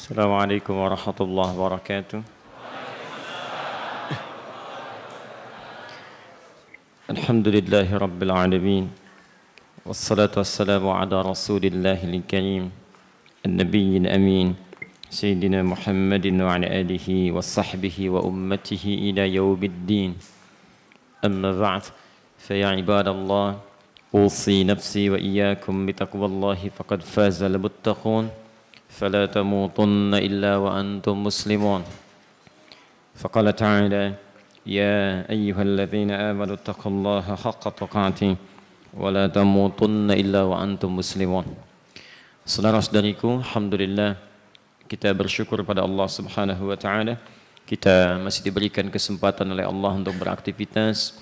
السلام عليكم ورحمة الله وبركاته. الحمد لله رب العالمين، والصلاة والسلام على رسول الله الكريم النبي الأمين سيدنا محمد وعلى آله وصحبه وأمته إلى يوم الدين. أما بعد، فيا عباد الله، أوصي نفسي وإياكم بتقوى الله فقد فاز المتقون، فلا تموتن إلا وأنتم مسلمون. فقال تعالى: يا أيها الذين آمنوا اتقوا الله حق تقاته ولا تموتن إلا وأنتم مسلمون. Saudara-saudariku, alhamdulillah kita bersyukur pada Allah Subhanahu wa taala. Kita masih diberikan kesempatan oleh Allah untuk beraktivitas,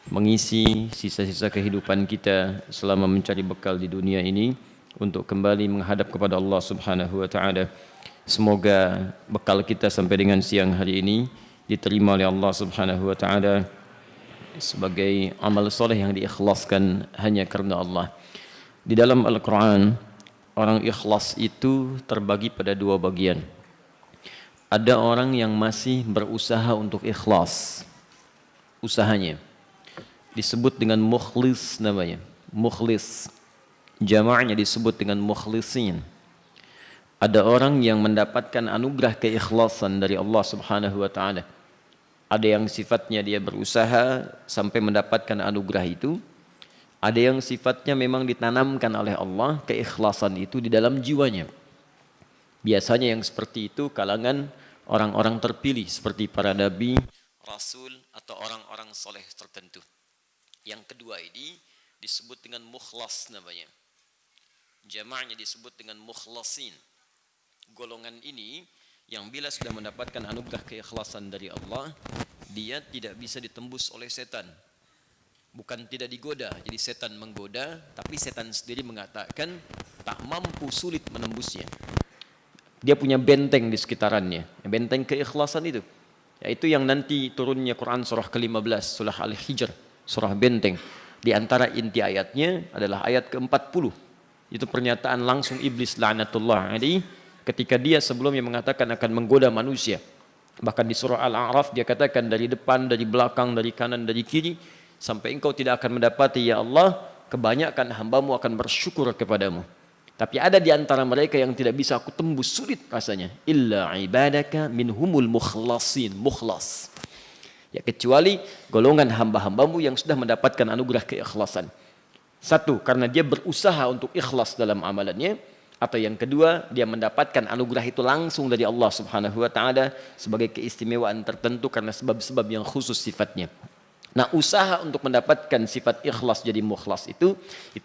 mengisi sisa-sisa kehidupan kita selama mencari bekal di dunia ini untuk kembali menghadap kepada Allah Subhanahu wa taala. Semoga bekal kita sampai dengan siang hari ini diterima oleh Allah Subhanahu wa taala sebagai amal soleh yang diikhlaskan hanya karena Allah. Di dalam Al-Qur'an, orang ikhlas itu terbagi pada dua bagian. Ada orang yang masih berusaha untuk ikhlas, usahanya disebut dengan mukhlis namanya, mukhlis. Jamaknya disebut dengan mukhlisin. Ada orang yang mendapatkan anugerah keikhlasan dari Allah Subhanahu wa taala. Ada yang sifatnya dia berusaha sampai mendapatkan anugerah itu. Ada yang sifatnya memang ditanamkan oleh Allah keikhlasan itu di dalam jiwanya. Biasanya yang seperti itu kalangan orang-orang terpilih seperti para nabi, rasul atau orang-orang soleh tertentu. Yang kedua ini disebut dengan mukhlas namanya. Jamaknya disebut dengan mukhlasin. Golongan ini yang bila sudah mendapatkan anugerah keikhlasan dari Allah, dia tidak bisa ditembus oleh setan. Bukan tidak digoda, jadi setan menggoda, tapi setan sendiri mengatakan tak mampu, sulit menembusnya. Dia punya benteng di sekitarannya, benteng keikhlasan itu. Yaitu yang nanti turunnya Quran surah ke-15, surah Al-Hijr, surah benteng. Di antara inti ayatnya adalah ayat ke-40. Itu pernyataan langsung iblis la'natullah alaihi ketika dia sebelumnya mengatakan akan menggoda manusia. Bahkan di surah Al-A'raf dia katakan dari depan, dari belakang, dari kanan, dari kiri, sampai engkau tidak akan mendapati ya Allah, kebanyakan hambamu akan bersyukur kepadamu. Tapi ada di antara mereka yang tidak bisa aku tembus, sulit rasanya. Illa ibadaka minhumul mukhlasin, mukhlas. Ya kecuali golongan hamba-hambamu yang sudah mendapatkan anugerah keikhlasan. Satu, karena dia berusaha untuk ikhlas dalam amalannya. Atau yang kedua, dia mendapatkan anugerah itu langsung dari Allah Subhanahu wa taala sebagai keistimewaan tertentu karena sebab-sebab yang khusus sifatnya. Nah, usaha untuk mendapatkan sifat ikhlas jadi mukhlas itu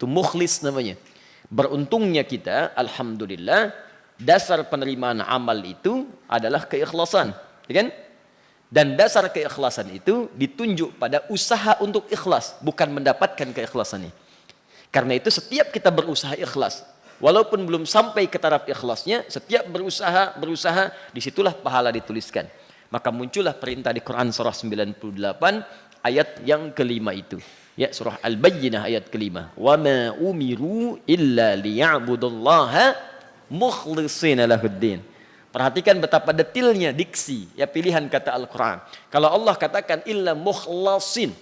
mukhlis namanya. Beruntungnya kita, alhamdulillah, dasar penerimaan amal itu adalah keikhlasan, ya kan? Dan dasar keikhlasan itu ditunjuk pada usaha untuk ikhlas, bukan mendapatkan keikhlasannya. Karena itu setiap kita berusaha ikhlas, walaupun belum sampai ke taraf ikhlasnya, setiap berusaha, disitulah pahala dituliskan. Maka muncullah perintah di Quran surah 98 ayat yang kelima itu. Ya, surah Al-Bayyinah ayat kelima. Wa ma umiru illa liya'budullaha mukhlishina lahuddin. Perhatikan betapa detilnya diksi, ya pilihan kata Al-Quran. Kalau Allah katakan illa mukhlasin,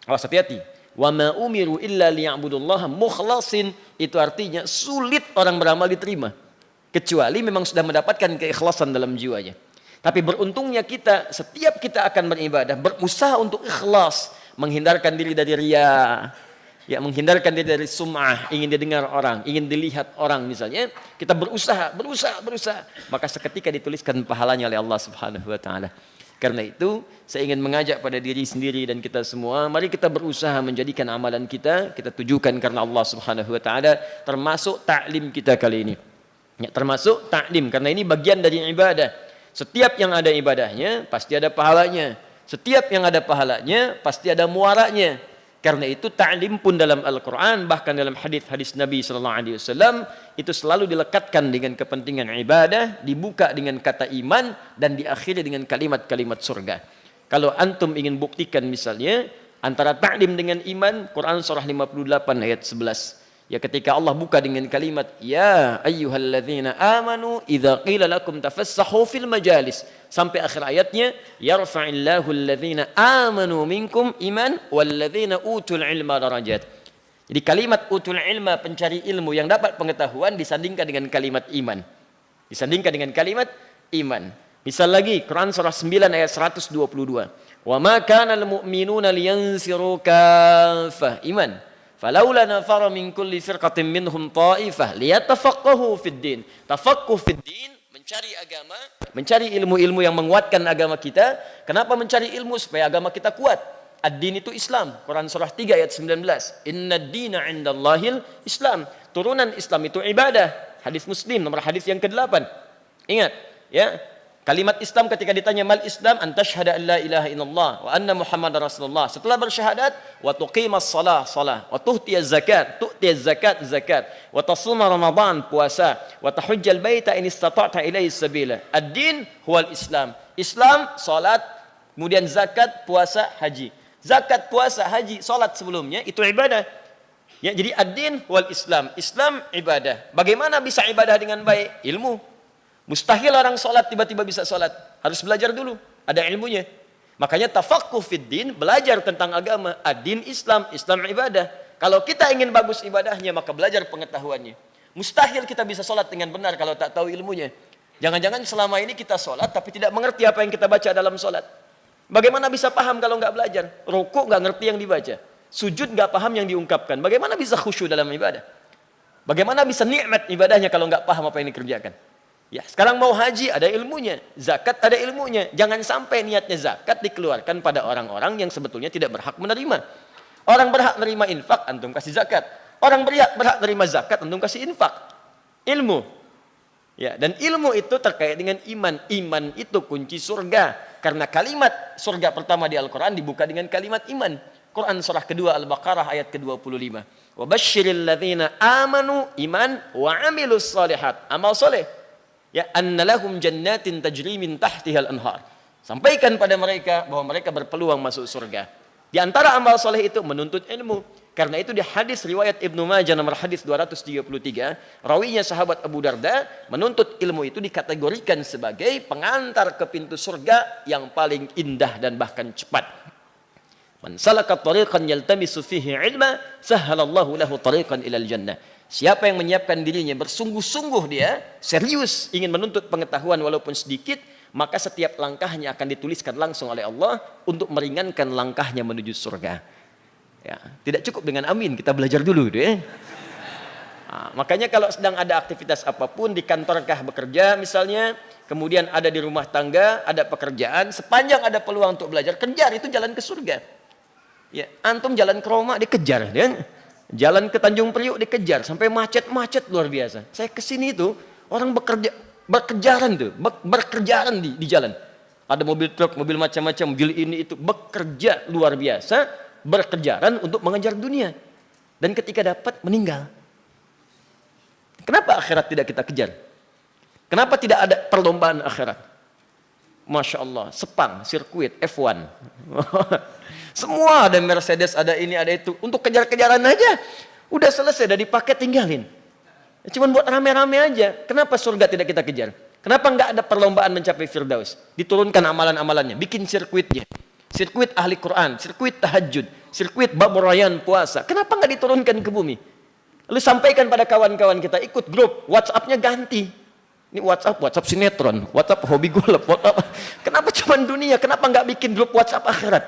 awas hati-hati. Wa ma umiru illa liya'budullaha mukhlasin, itu artinya sulit orang beramal diterima. Kecuali memang sudah mendapatkan keikhlasan dalam jiwanya. Tapi beruntungnya kita, setiap kita akan beribadah, berusaha untuk ikhlas, menghindarkan diri dari riya, ya menghindarkan diri dari sum'ah, ingin didengar orang, ingin dilihat orang misalnya, kita berusaha, maka seketika dituliskan pahalanya oleh Allah Subhanahu wa taala. Karena itu, saya ingin mengajak pada diri sendiri dan kita semua, mari kita berusaha menjadikan amalan kita tujukan karena Allah Subhanahu wa taala, termasuk taklim kita kali ini. Ya, termasuk taklim karena ini bagian dari ibadah. Setiap yang ada ibadahnya pasti ada pahalanya. Setiap yang ada pahalanya pasti ada muaranya. Karena itu ta'lim pun dalam Al-Quran, bahkan dalam hadis-hadis Nabi SAW, itu selalu dilekatkan dengan kepentingan ibadah, dibuka dengan kata iman, dan diakhiri dengan kalimat-kalimat surga. Kalau antum ingin buktikan misalnya, antara ta'lim dengan iman, Quran surah 58 ayat 11. Ya ketika Allah buka dengan kalimat ya ayyuhalladzina amanu idza qila lakum tafassahu fil majalis sampai akhir ayatnya yarfa'illahu alladzina amanu minkum iman walladzina utul ilma darajat. Jadi kalimat utul ilma pencari ilmu yang dapat pengetahuan disandingkan dengan kalimat iman. Disandingkan dengan kalimat iman. Misal lagi Quran surah 9 ayat 122. Wa ma kana al mu'minuna liyansiru kaffah iman. Falaula nafara min kulli firqatin minhum ta'ifah liyatafaqahu fid din. Tafaqquh fid din, mencari agama, mencari ilmu-ilmu yang menguatkan agama kita. Kenapa mencari ilmu? Supaya agama kita kuat. Ad-din itu Islam. Quran surah 3 ayat 19. Inna ad-dina 'indallahil Islam. Turunan Islam itu ibadah. Hadis Muslim nomor hadis yang ke-8. Ingat, ya. Kalimat Islam ketika ditanya mal Islam antashhada an la ilaha illallah wa anna Muhammadar Rasulullah. Setelah bersyahadat wa tuqimas shalah salah wa tu'tiyaz zakat zakat wa tasuma ramadan puasa wa tahujjal baita in istata'ta ilaihi sabila. Ad-din huwal Islam. Islam salat, kemudian zakat, puasa, haji. Zakat, puasa, haji, salat sebelumnya itu ibadah. Ya, jadi ad-din huwal Islam. Islam ibadah. Bagaimana bisa ibadah dengan baik? Ilmu. Mustahil orang sholat tiba-tiba bisa sholat. Harus belajar dulu. Ada ilmunya. Makanya tafaqquh fid din, belajar tentang agama. Ad-din Islam, Islam ibadah. Kalau kita ingin bagus ibadahnya, maka belajar pengetahuannya. Mustahil kita bisa sholat dengan benar kalau tak tahu ilmunya. Jangan-jangan selama ini kita sholat tapi tidak mengerti apa yang kita baca dalam sholat. Bagaimana bisa paham kalau nggak belajar? Rukuk nggak ngerti yang dibaca. Sujud nggak paham yang diungkapkan. Bagaimana bisa khusyuk dalam ibadah? Bagaimana bisa nikmat ibadahnya kalau nggak paham apa yang dikerjakan? Ya, sekarang mau haji ada ilmunya, zakat ada ilmunya. Jangan sampai niatnya zakat dikeluarkan pada orang-orang yang sebetulnya tidak berhak menerima. Orang berhak menerima infak, antum kasih zakat. Orang berhak menerima zakat, antum kasih infak. Ilmu. Ya, dan ilmu itu terkait dengan iman. Iman itu kunci surga. Karena kalimat surga pertama di Al-Quran dibuka dengan kalimat iman. Quran surah kedua Al-Baqarah ayat ke-25. Wa basyiril ladzina amanu iman wa amilus shalihat. Amal soleh. Ya, annalahum jannatin tajri min tahtihal anhar. Sampaikan pada mereka bahwa mereka berpeluang masuk surga. Di antara amal soleh itu menuntut ilmu. Karena itu di hadis riwayat Ibnu Majah nomor hadis 233, rawinya sahabat Abu Darda, menuntut ilmu itu dikategorikan sebagai pengantar ke pintu surga yang paling indah dan bahkan cepat. Man salaka tariqan yaltamisu fihi ilma, sahhalallahu lahu tariqan ilal jannah. Siapa yang menyiapkan dirinya bersungguh-sungguh dia serius ingin menuntut pengetahuan walaupun sedikit, maka setiap langkahnya akan dituliskan langsung oleh Allah untuk meringankan langkahnya menuju surga. Ya, tidak cukup dengan amin, kita belajar dulu deh. Nah, makanya kalau sedang ada aktivitas apapun di kantorkah bekerja misalnya, kemudian ada di rumah tangga, ada pekerjaan, sepanjang ada peluang untuk belajar, kejar, itu jalan ke surga. Ya, antum jalan ke Roma dikejar, dan jalan ke Tanjung Priuk dikejar sampai macet-macet luar biasa. Saya kesini itu orang berkejaran tuh, berkejaran di jalan. Ada mobil truk, mobil macam-macam, mobil ini itu bekerja luar biasa, berkejaran untuk mengejar dunia. Dan ketika dapat meninggal. Kenapa akhirat tidak kita kejar? Kenapa tidak ada perlombaan akhirat? Masya Allah, Sepang, sirkuit, F1. Semua ada Mercedes, ada ini, ada itu. Untuk kejar-kejaran aja. Udah selesai, udah dipakai, tinggalin. Cuman buat rame-rame aja. Kenapa surga tidak kita kejar? Kenapa nggak ada perlombaan mencapai Firdaus? Diturunkan amalan-amalannya, bikin sirkuitnya. Sirkuit ahli Quran, sirkuit tahajud, sirkuit bab rayan puasa. Kenapa nggak diturunkan ke bumi? Lalu sampaikan pada kawan-kawan kita, ikut grup, WhatsApp-nya ganti. Ini WhatsApp sinetron, WhatsApp hobi golf, WhatsApp. Kenapa cuma dunia? Kenapa nggak bikin grup WhatsApp akhirat?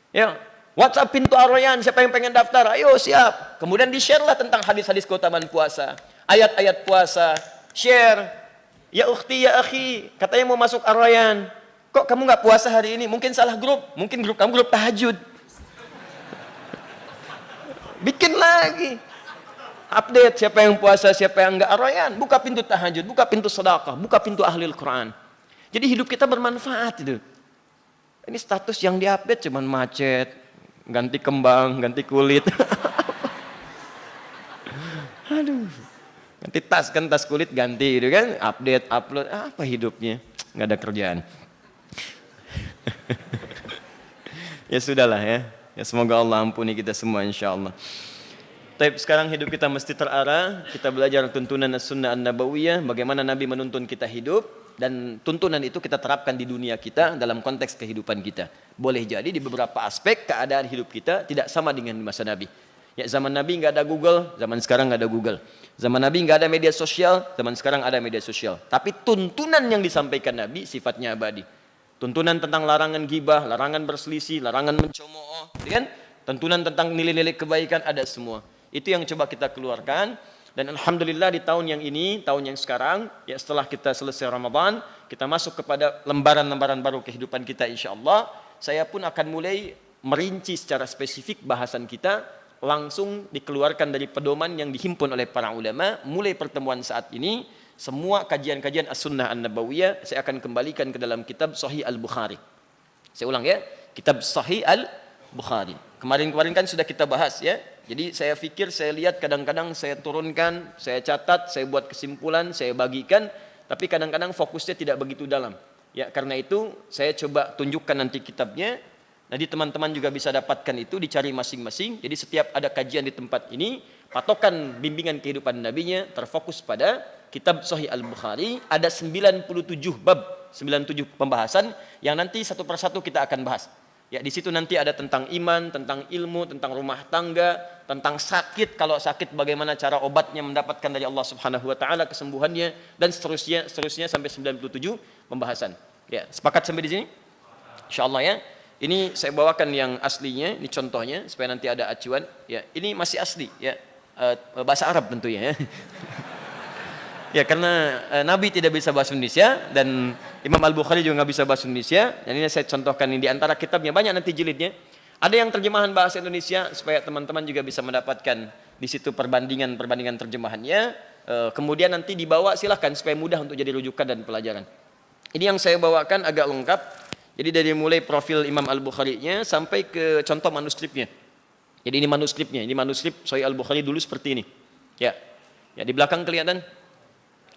Ya, WhatsApp pintu Ar-Rayyan, siapa yang pengen daftar? Ayo siap. Kemudian di-share lah tentang hadis-hadis keutamaan puasa, ayat-ayat puasa, share. Ya ukhti, ya akhi, katanya mau masuk Ar-Rayyan. Kok kamu nggak puasa hari ini? Mungkin salah grup, mungkin grup kamu grup tahajud. Bikin lagi. Update siapa yang puasa, siapa yang enggak. Ar-Rayyan, buka pintu tahajud, buka pintu sedekah, buka pintu ahli Al-Quran. Jadi hidup kita bermanfaat itu. Ini status yang diupdate cuman macet, ganti kembang, ganti kulit. Aduh. Ganti tas kan, tas kulit ganti gitu kan, update, upload, apa hidupnya? Nggak ada kerjaan. Ya sudahlah ya. Ya semoga Allah ampuni kita semua insyaallah. Tapi sekarang hidup kita mesti terarah, kita belajar tuntunan As-Sunnah An-Nabawiyah, bagaimana Nabi menuntun kita hidup, dan tuntunan itu kita terapkan di dunia kita dalam konteks kehidupan kita. Boleh jadi di beberapa aspek keadaan hidup kita tidak sama dengan di masa Nabi. Ya, zaman Nabi nggak ada Google, zaman sekarang nggak ada Google. Zaman Nabi nggak ada media sosial, zaman sekarang ada media sosial. Tapi tuntunan yang disampaikan Nabi sifatnya abadi. Tuntunan tentang larangan gibah, larangan berselisih, larangan mencemooh, kan? Tuntunan tentang nilai-nilai kebaikan ada semua. Itu yang coba kita keluarkan. Dan alhamdulillah di tahun yang ini, tahun yang sekarang, ya setelah kita selesai Ramadan, kita masuk kepada lembaran-lembaran baru kehidupan kita insyaallah. Saya pun akan mulai merinci secara spesifik bahasan kita, langsung dikeluarkan dari pedoman yang dihimpun oleh para ulama. Mulai pertemuan saat ini, semua kajian-kajian As-Sunnah An-Nabawiyah saya akan kembalikan ke dalam kitab Sahih Al-Bukhari. Saya ulang ya, kitab Sahih Al-Bukhari. Kemarin-kemarin kan sudah kita bahas ya. Jadi saya pikir, saya lihat kadang-kadang saya turunkan, saya catat, saya buat kesimpulan, saya bagikan, tapi kadang-kadang fokusnya tidak begitu dalam. Ya, karena itu saya coba tunjukkan nanti kitabnya. Nanti teman-teman juga bisa dapatkan itu, dicari masing-masing. Jadi setiap ada kajian di tempat ini, patokan bimbingan kehidupan nabinya terfokus pada kitab Sahih Al-Bukhari. Ada 97 bab, 97 pembahasan yang nanti satu persatu kita akan bahas. Ya, di situ nanti ada tentang iman, tentang ilmu, tentang rumah tangga, tentang sakit, kalau sakit bagaimana cara obatnya mendapatkan dari Allah Subhanahu wa taala kesembuhannya, dan seterusnya sampai 97 pembahasan. Ya, sepakat sampai di sini? Insyaallah ya. Ini saya bawakan yang aslinya, ini contohnya supaya nanti ada acuan. Ya, ini masih asli ya. Bahasa Arab tentunya ya. Ya, karena Nabi tidak bisa bahasa Indonesia dan Imam Al-Bukhari juga nggak bisa bahasa Indonesia. Dan ini saya contohkan ini di antara kitabnya, banyak nanti jilidnya. Ada yang terjemahan bahasa Indonesia supaya teman-teman juga bisa mendapatkan di situ perbandingan terjemahannya. Kemudian nanti dibawa, silahkan supaya mudah untuk jadi rujukan dan pelajaran. Ini yang saya bawakan agak lengkap. Jadi dari mulai profil Imam Al-Bukhari-nya sampai ke contoh manuskripnya. Jadi ini manuskripnya, ini manuskrip Sahih Al-Bukhari dulu seperti ini. Ya, ya di belakang kelihatan.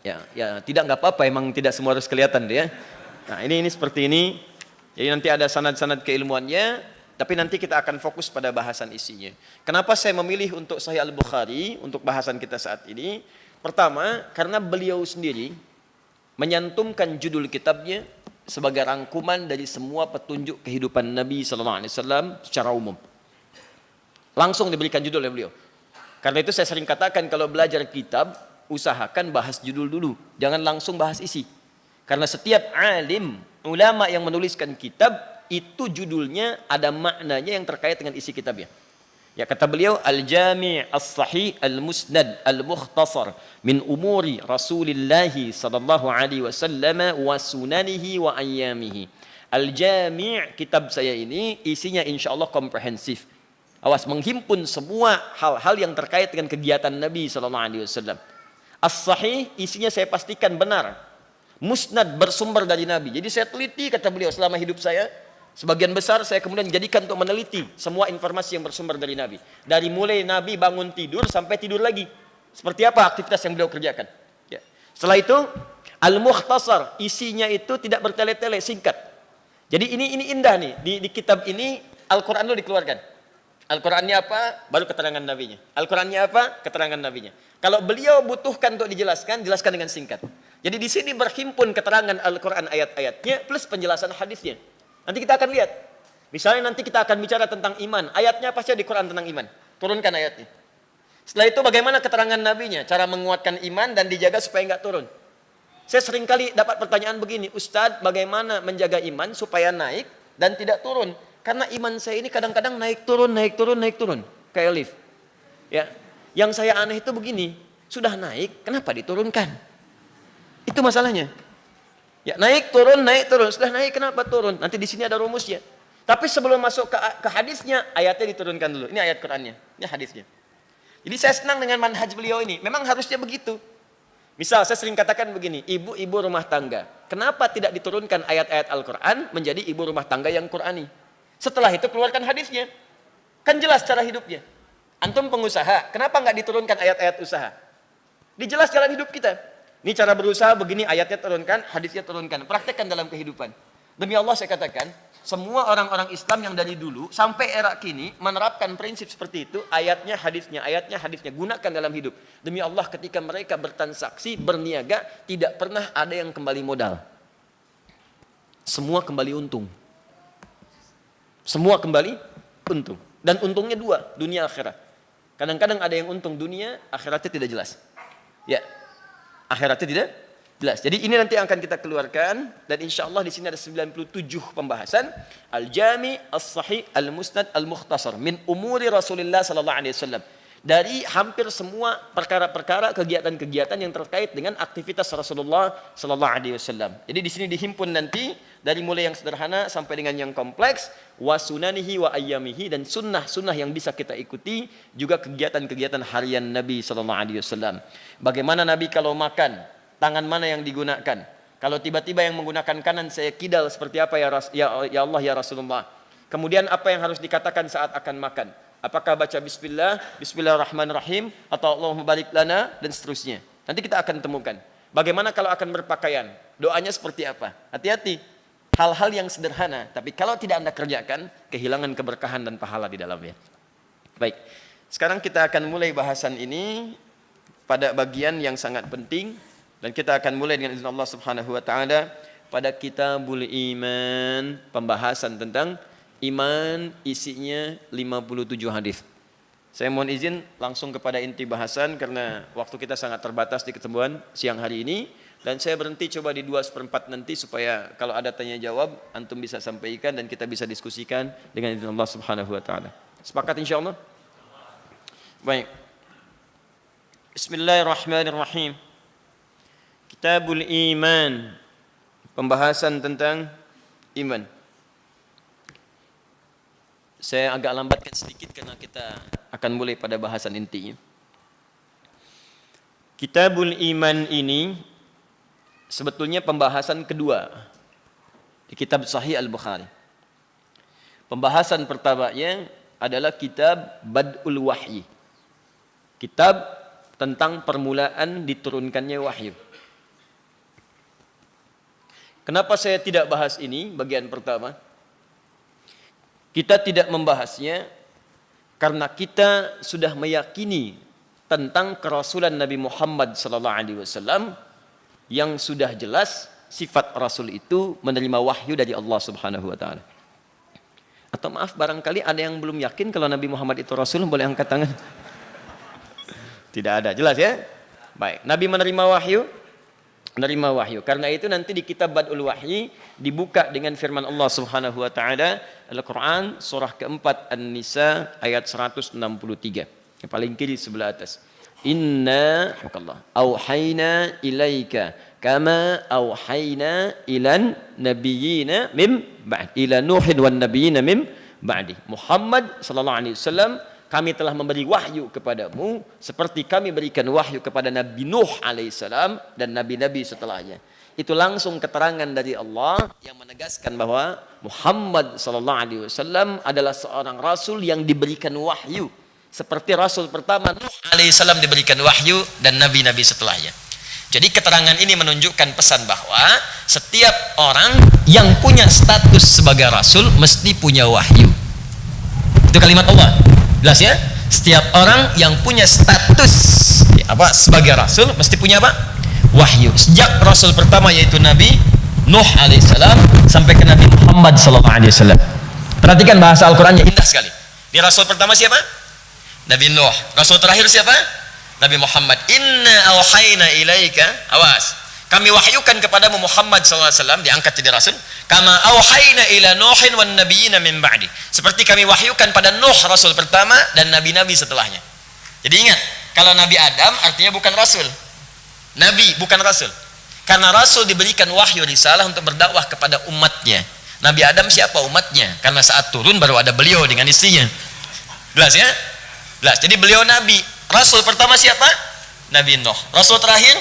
Ya tidak nggak apa-apa, emang tidak semua harus kelihatan ya. Nah ini seperti ini. Jadi nanti ada sanad-sanad keilmuannya, tapi nanti kita akan fokus pada bahasan isinya. Kenapa saya memilih untuk Sahih Al-Bukhari untuk bahasan kita saat ini? Pertama, karena beliau sendiri menyantumkan judul kitabnya sebagai rangkuman dari semua petunjuk kehidupan Nabi SAW secara umum. Langsung diberikan judul oleh beliau. Karena itu saya sering katakan kalau belajar kitab, usahakan bahas judul dulu, jangan langsung bahas isi. Karena setiap alim, ulama yang menuliskan kitab, itu judulnya ada maknanya yang terkait dengan isi kitabnya. Ya, kata beliau, Al-Jami' As-Sahih Al-Musnad Al-Mukhtasar min umuri Rasulillah sallallahu alaihi wasallam wa sunanihi wa ayyamihi. Al-Jami', kitab saya ini isinya insyaallah komprehensif. Awas, menghimpun semua hal-hal yang terkait dengan kegiatan Nabi sallallahu alaihi wasallam. As-Sahih isinya saya pastikan benar. Musnad bersumber dari Nabi. Jadi saya teliti, kata beliau, selama hidup saya, sebagian besar saya kemudian jadikan untuk meneliti semua informasi yang bersumber dari Nabi. Dari mulai Nabi bangun tidur sampai tidur lagi. Seperti apa aktivitas yang beliau kerjakan. Ya. Setelah itu, Al-Mukhtasar, isinya itu tidak bertele-tele, singkat. Jadi ini indah nih. Di kitab ini, Al-Quran dulu dikeluarkan. Al-Qurannya apa? Baru keterangan Nabinya. Al-Qurannya apa? Keterangan Nabinya. Kalau beliau butuhkan untuk dijelaskan, jelaskan dengan singkat. Jadi di sini berhimpun keterangan Al-Quran ayat-ayatnya plus penjelasan hadisnya. Nanti kita akan lihat. Misalnya nanti kita akan bicara tentang iman. Ayatnya pasti di Quran tentang iman. Turunkan ayatnya. Setelah itu bagaimana keterangan Nabinya, cara menguatkan iman dan dijaga supaya enggak turun. Saya sering kali dapat pertanyaan begini, Ustadz, bagaimana menjaga iman supaya naik dan tidak turun? Karena iman saya ini kadang-kadang naik turun, kayak lift. Ya, yang saya aneh itu begini, sudah naik, kenapa diturunkan? Itu masalahnya. Ya, naik turun, sudah naik kenapa turun? Nanti di sini ada rumusnya. Tapi sebelum masuk ke hadisnya, ayatnya diturunkan dulu. Ini ayat Qurannya, ini hadisnya. Jadi saya senang dengan manhaj beliau ini. Memang harusnya begitu. Misal saya sering katakan begini, ibu-ibu rumah tangga, kenapa tidak diturunkan ayat-ayat Al-Quran menjadi ibu rumah tangga yang Qurani? Setelah itu keluarkan hadisnya. Kan jelas cara hidupnya. Antum pengusaha, kenapa nggak diturunkan ayat-ayat usaha? Dijelas jalan hidup kita. Ini cara berusaha begini, ayatnya turunkan, hadisnya turunkan. Praktekkan dalam kehidupan. Demi Allah saya katakan, Semua orang-orang Islam yang dari dulu sampai era kini menerapkan prinsip seperti itu, ayatnya, hadisnya, gunakan dalam hidup. Demi Allah, ketika mereka bertransaksi, berniaga, tidak pernah ada yang kembali modal. Semua kembali untung. Semua kembali untung. Dan untungnya dua, dunia akhirat. Kadang-kadang ada yang untung dunia, akhiratnya tidak jelas. Ya, akhiratnya tidak jelas. Jadi ini nanti akan kita keluarkan, dan insya Allah di sini ada 97 pembahasan. Al-Jami, As-Sahih, Al-Musnad, Al-Mukhtasar min umuri Rasulullah sallallahu alaihi wasallam. Dari hampir semua perkara-perkara, kegiatan-kegiatan yang terkait dengan aktivitas Rasulullah sallallahu alaihi wasallam. Jadi di sini dihimpun nanti dari mulai yang sederhana sampai dengan yang kompleks, wa sunanihi wa ayyamihi, dan sunnah-sunnah yang bisa kita ikuti, juga kegiatan-kegiatan harian Nabi sallallahu alaihi wasallam. Bagaimana Nabi kalau makan, tangan mana yang digunakan? Kalau tiba-tiba yang menggunakan kanan, saya kidal seperti apa ya Allah ya Rasulullah. Kemudian apa yang harus dikatakan saat akan makan? Apakah baca bismillah, bismillahirrahmanirrahim, atau Allahumma barik lana, dan seterusnya. Nanti kita akan temukan. Bagaimana kalau akan berpakaian? Doanya seperti apa? Hati-hati. Hal-hal yang sederhana, tapi kalau tidak Anda kerjakan, kehilangan keberkahan dan pahala di dalamnya. Baik, sekarang kita akan mulai bahasan ini pada bagian yang sangat penting, dan kita akan mulai dengan izin Allah Subhanahu wa taala pada Kitabul Iman, pembahasan tentang iman, isinya 57 hadis. Saya mohon izin langsung kepada inti bahasan karena waktu kita sangat terbatas di ketemuan siang hari ini, dan saya berhenti coba di 2/4 nanti supaya kalau ada tanya jawab antum bisa sampaikan dan kita bisa diskusikan dengan izin Allah Subhanahu wa taala. Sepakat insyaallah? Baik. Bismillahirrahmanirrahim. Kitabul Iman, pembahasan tentang iman. Saya agak lambatkan sedikit karena kita akan mulai pada bahasan intinya. Kitabul Iman ini sebetulnya pembahasan kedua di kitab Sahih Al-Bukhari. Pembahasan pertamanya adalah kitab Bad'ul Wahyi. Kitab tentang permulaan diturunkannya wahyu. Kenapa saya tidak bahas ini bagian pertama? Kita tidak membahasnya karena kita sudah meyakini tentang kerasulan Nabi Muhammad sallallahu alaihi wasallam yang sudah jelas sifat Rasul itu menerima wahyu dari Allah Subhanahu wa taala. Atau maaf, barangkali ada yang belum yakin kalau Nabi Muhammad itu Rasul, boleh angkat tangan. Tidak ada, jelas ya? Baik, Nabi menerima wahyu. Karena itu nanti di kitab Bad'ul Wahyi dibuka dengan firman Allah Subhanahu wa taala, Al-Qur'an surah keempat An-Nisa ayat 163. Yang paling kiri sebelah atas. Inna auhayna ilaika kama auhayna ilan nabiyyina mim ba'd ila nuhin wan nabiyyina mim ba'di. Muhammad sallallahu alaihi wasallam, kami telah memberi wahyu kepadamu seperti kami berikan wahyu kepada Nabi Nuh alaihissalam dan nabi-nabi setelahnya. Itu langsung keterangan dari Allah yang menegaskan bahwa Muhammad sallallahu alaihi wasallam adalah seorang rasul yang diberikan wahyu seperti rasul pertama Nuh alaihissalam diberikan wahyu dan nabi-nabi setelahnya. Jadi keterangan ini menunjukkan pesan bahwa setiap orang yang punya status sebagai rasul mesti punya wahyu. Itu kalimat Allah. Jelas ya? Setiap orang yang punya status sebagai rasul mesti punya apa? Wahyu. Sejak rasul pertama yaitu Nabi Nuh alaihissalam sampai ke Nabi Muhammad sallallahu alaihi wasallam. Perhatikan bahasa Al-Qur'annya indah sekali. Di rasul pertama siapa? Nabi Nuh. Rasul terakhir siapa? Nabi Muhammad. Inna auhayna ilaika, awas, kami wahyukan kepadamu Muhammad SAW, diangkat jadi rasul. Kama auhayna ila Nuhin wan nabiyina min ba'di. Seperti kami wahyukan pada Nuh rasul pertama dan nabi-nabi setelahnya. Jadi ingat, kalau Nabi Adam artinya bukan rasul. Nabi bukan rasul. Karena rasul diberikan wahyu risalah untuk berdakwah kepada umatnya. Nabi Adam siapa umatnya? Karena saat turun baru ada beliau dengan istrinya. Jelas ya? Jelas. Jadi beliau nabi. Rasul pertama siapa? Nabi Nuh. Rasul terakhir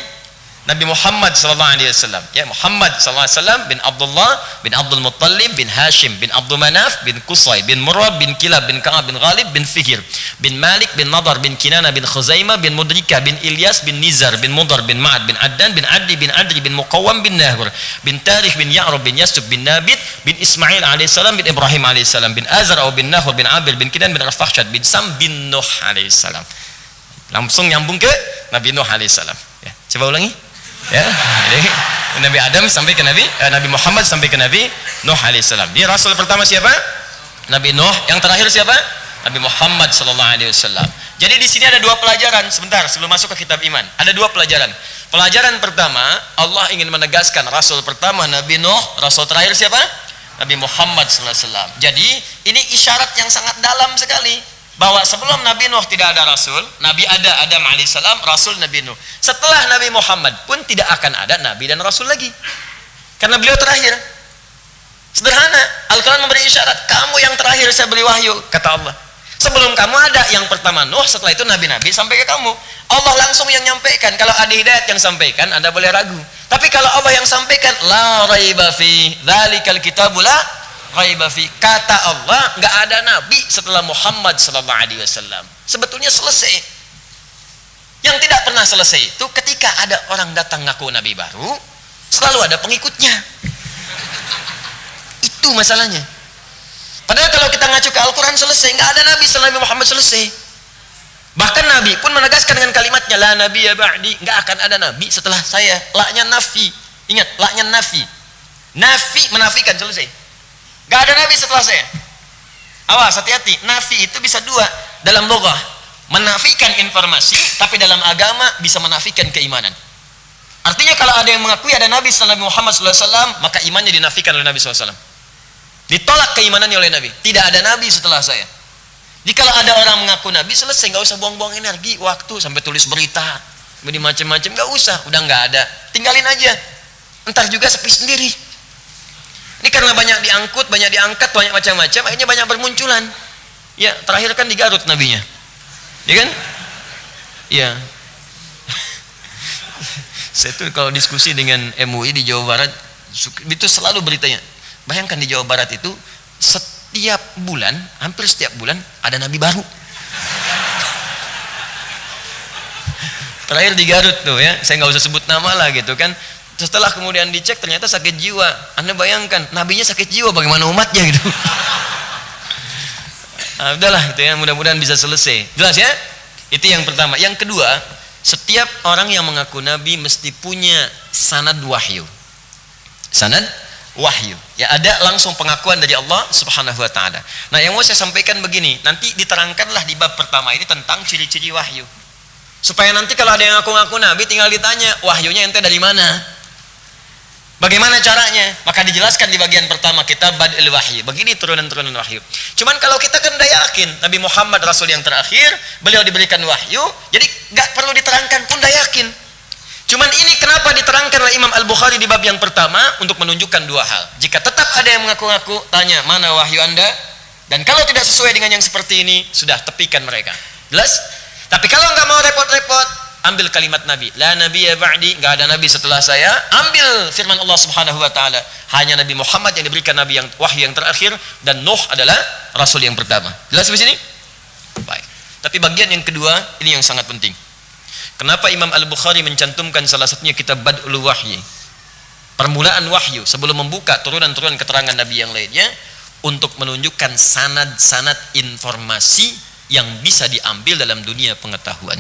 Nabi Muhammad sallallahu alaihi wasallam. Ya, Muhammad sallallahu alaihi wasallam bin Abdullah bin Abdul Muttalib bin Hashim bin Abdul Manaf bin Qusay bin Murrah bin Kilab bin Ka'ab bin Ghalib bin Fihr bin Malik bin Nadar bin Kinana bin Khuzaimah bin Mudrika bin Ilyas bin Nizar bin Mudar bin Ma'ad bin Addan bin Adi bin Adri bin Muqawwam bin Nahur bin Tarikh bin Ya'rub bin Yasub bin Nabit bin Ismail alaihissalam bin Ibrahim alaihissalam bin Azar bin Nahur bin Abil bin Kinan bin Rafahsyad bin Sam bin Nuh alaihissalam. Langsung nyambung ke Nabi Nuh alaihissalam. Ya, coba ulangi. Ya, jadi Nabi Adam sampai ke Nabi Muhammad sampai ke Nabi Nuh alaihissalam. Dia rasul pertama siapa? Nabi Nuh. Yang terakhir siapa? Nabi Muhammad sallallahu alaihi wasallam. Jadi di sini ada dua pelajaran sebentar sebelum masuk ke kitab iman. Ada dua pelajaran. Pelajaran pertama, Allah ingin menegaskan rasul pertama Nabi Nuh, rasul terakhir siapa? Nabi Muhammad sallallahu alaihi wasallam. Jadi ini isyarat yang sangat dalam sekali. Bahwa sebelum Nabi Nuh tidak ada Rasul, Nabi ada Adam alaihissalam, Rasul Nabi Nuh. Setelah Nabi Muhammad pun tidak akan ada Nabi dan Rasul lagi. Karena beliau terakhir. Sederhana, Al-Quran memberi isyarat, kamu yang terakhir saya beri wahyu, kata Allah. Sebelum kamu ada, yang pertama Nuh, setelah itu Nabi-Nabi sampai ke kamu. Allah langsung yang nyampaikan. Kalau ada hidayat yang sampaikan, Anda boleh ragu. Tapi kalau Allah yang sampaikan, la raiba fi dzalikal kitabu la raiba fi, kata Allah, nggak ada nabi setelah Muhammad sallallahu alaihi wasallam. Sebetulnya selesai. Yang tidak pernah selesai itu ketika ada orang datang ngaku nabi baru, selalu ada pengikutnya. Itu masalahnya. Padahal kalau kita ngacu ke Al-Quran selesai, nggak ada nabi setelah Nabi Muhammad selesai. Bahkan Nabi pun menegaskan dengan kalimatnya, la nabiyya ba'di, nggak akan ada nabi setelah saya. La-nya nafi. Ingat, la-nya nafi. Nafi menafikan, selesai. Gak ada nabi setelah saya. Awas, hati-hati. Nafi itu bisa dua dalam loghah. Menafikan informasi, tapi dalam agama bisa menafikan keimanan. Artinya kalau ada yang mengakui ada nabi setelah Nabi Muhammad SAW, maka imannya dinafikan oleh Nabi SAW. Ditolak keimanannya oleh Nabi. Tidak ada nabi setelah saya. Jadi kalau ada orang mengaku nabi, selesai. Gak usah buang-buang energi, waktu, sampai tulis berita, sampai macam-macam. Gak usah, udah gak ada. Tinggalin aja. Entar juga sepi sendiri. Ini karena banyak diangkut, banyak diangkat, banyak macam-macam, akhirnya banyak bermunculan. Ya, terakhir kan di Garut nabinya. Ya kan? Ya. Saya tuh kalau diskusi dengan MUI di Jawa Barat, itu selalu beritanya. Bayangkan di Jawa Barat itu setiap bulan, hampir setiap bulan ada nabi baru. Terakhir di Garut tuh ya, saya nggak usah sebut nama lah gitu kan. Setelah kemudian dicek ternyata sakit jiwa. Anda bayangkan, nabinya sakit jiwa, bagaimana umatnya gitu. Nah, udahlah gitu ya, mudah-mudahan bisa selesai. Jelas ya? Itu yang pertama. Yang kedua, setiap orang yang mengaku nabi mesti punya sanad wahyu. Sanad wahyu. Ya, ada langsung pengakuan dari Allah Subhanahu wa taala. Nah, yang mau saya sampaikan begini, nanti diterangkanlah di bab pertama ini tentang ciri-ciri wahyu. Supaya nanti kalau ada yang ngaku-ngaku nabi tinggal ditanya, wahyunya ente dari mana? Bagaimana caranya? Maka dijelaskan di bagian pertama kitab Bad'il Wahyi. Begini turunan-turunan wahyu. Cuman kalau kita kan udah yakin Nabi Muhammad Rasul yang terakhir, beliau diberikan wahyu, jadi gak perlu diterangkan pun udah yakin. Cuman ini kenapa diterangkan oleh Imam Al-Bukhari di bab yang pertama, untuk menunjukkan dua hal. Jika tetap ada yang mengaku-ngaku, tanya mana wahyu Anda, dan kalau tidak sesuai dengan yang seperti ini, sudah tepikan mereka. Jelas? Tapi kalau nggak mau repot-repot, ambil kalimat Nabi, la nabiyya ba'di, nggak ada nabi setelah saya. Ambil firman Allah Subhanahu wa taala, hanya Nabi Muhammad yang diberikan nabi yang wahyu yang terakhir, dan Nuh adalah rasul yang pertama. Jelas di sini? Baik. Tapi bagian yang kedua ini yang sangat penting. Kenapa Imam Al-Bukhari mencantumkan salah satunya kitab Bad'ul Wahyi, permulaan wahyu, sebelum membuka turunan-turunan keterangan nabi yang lainnya, untuk menunjukkan sanad-sanad informasi yang bisa diambil dalam dunia pengetahuan.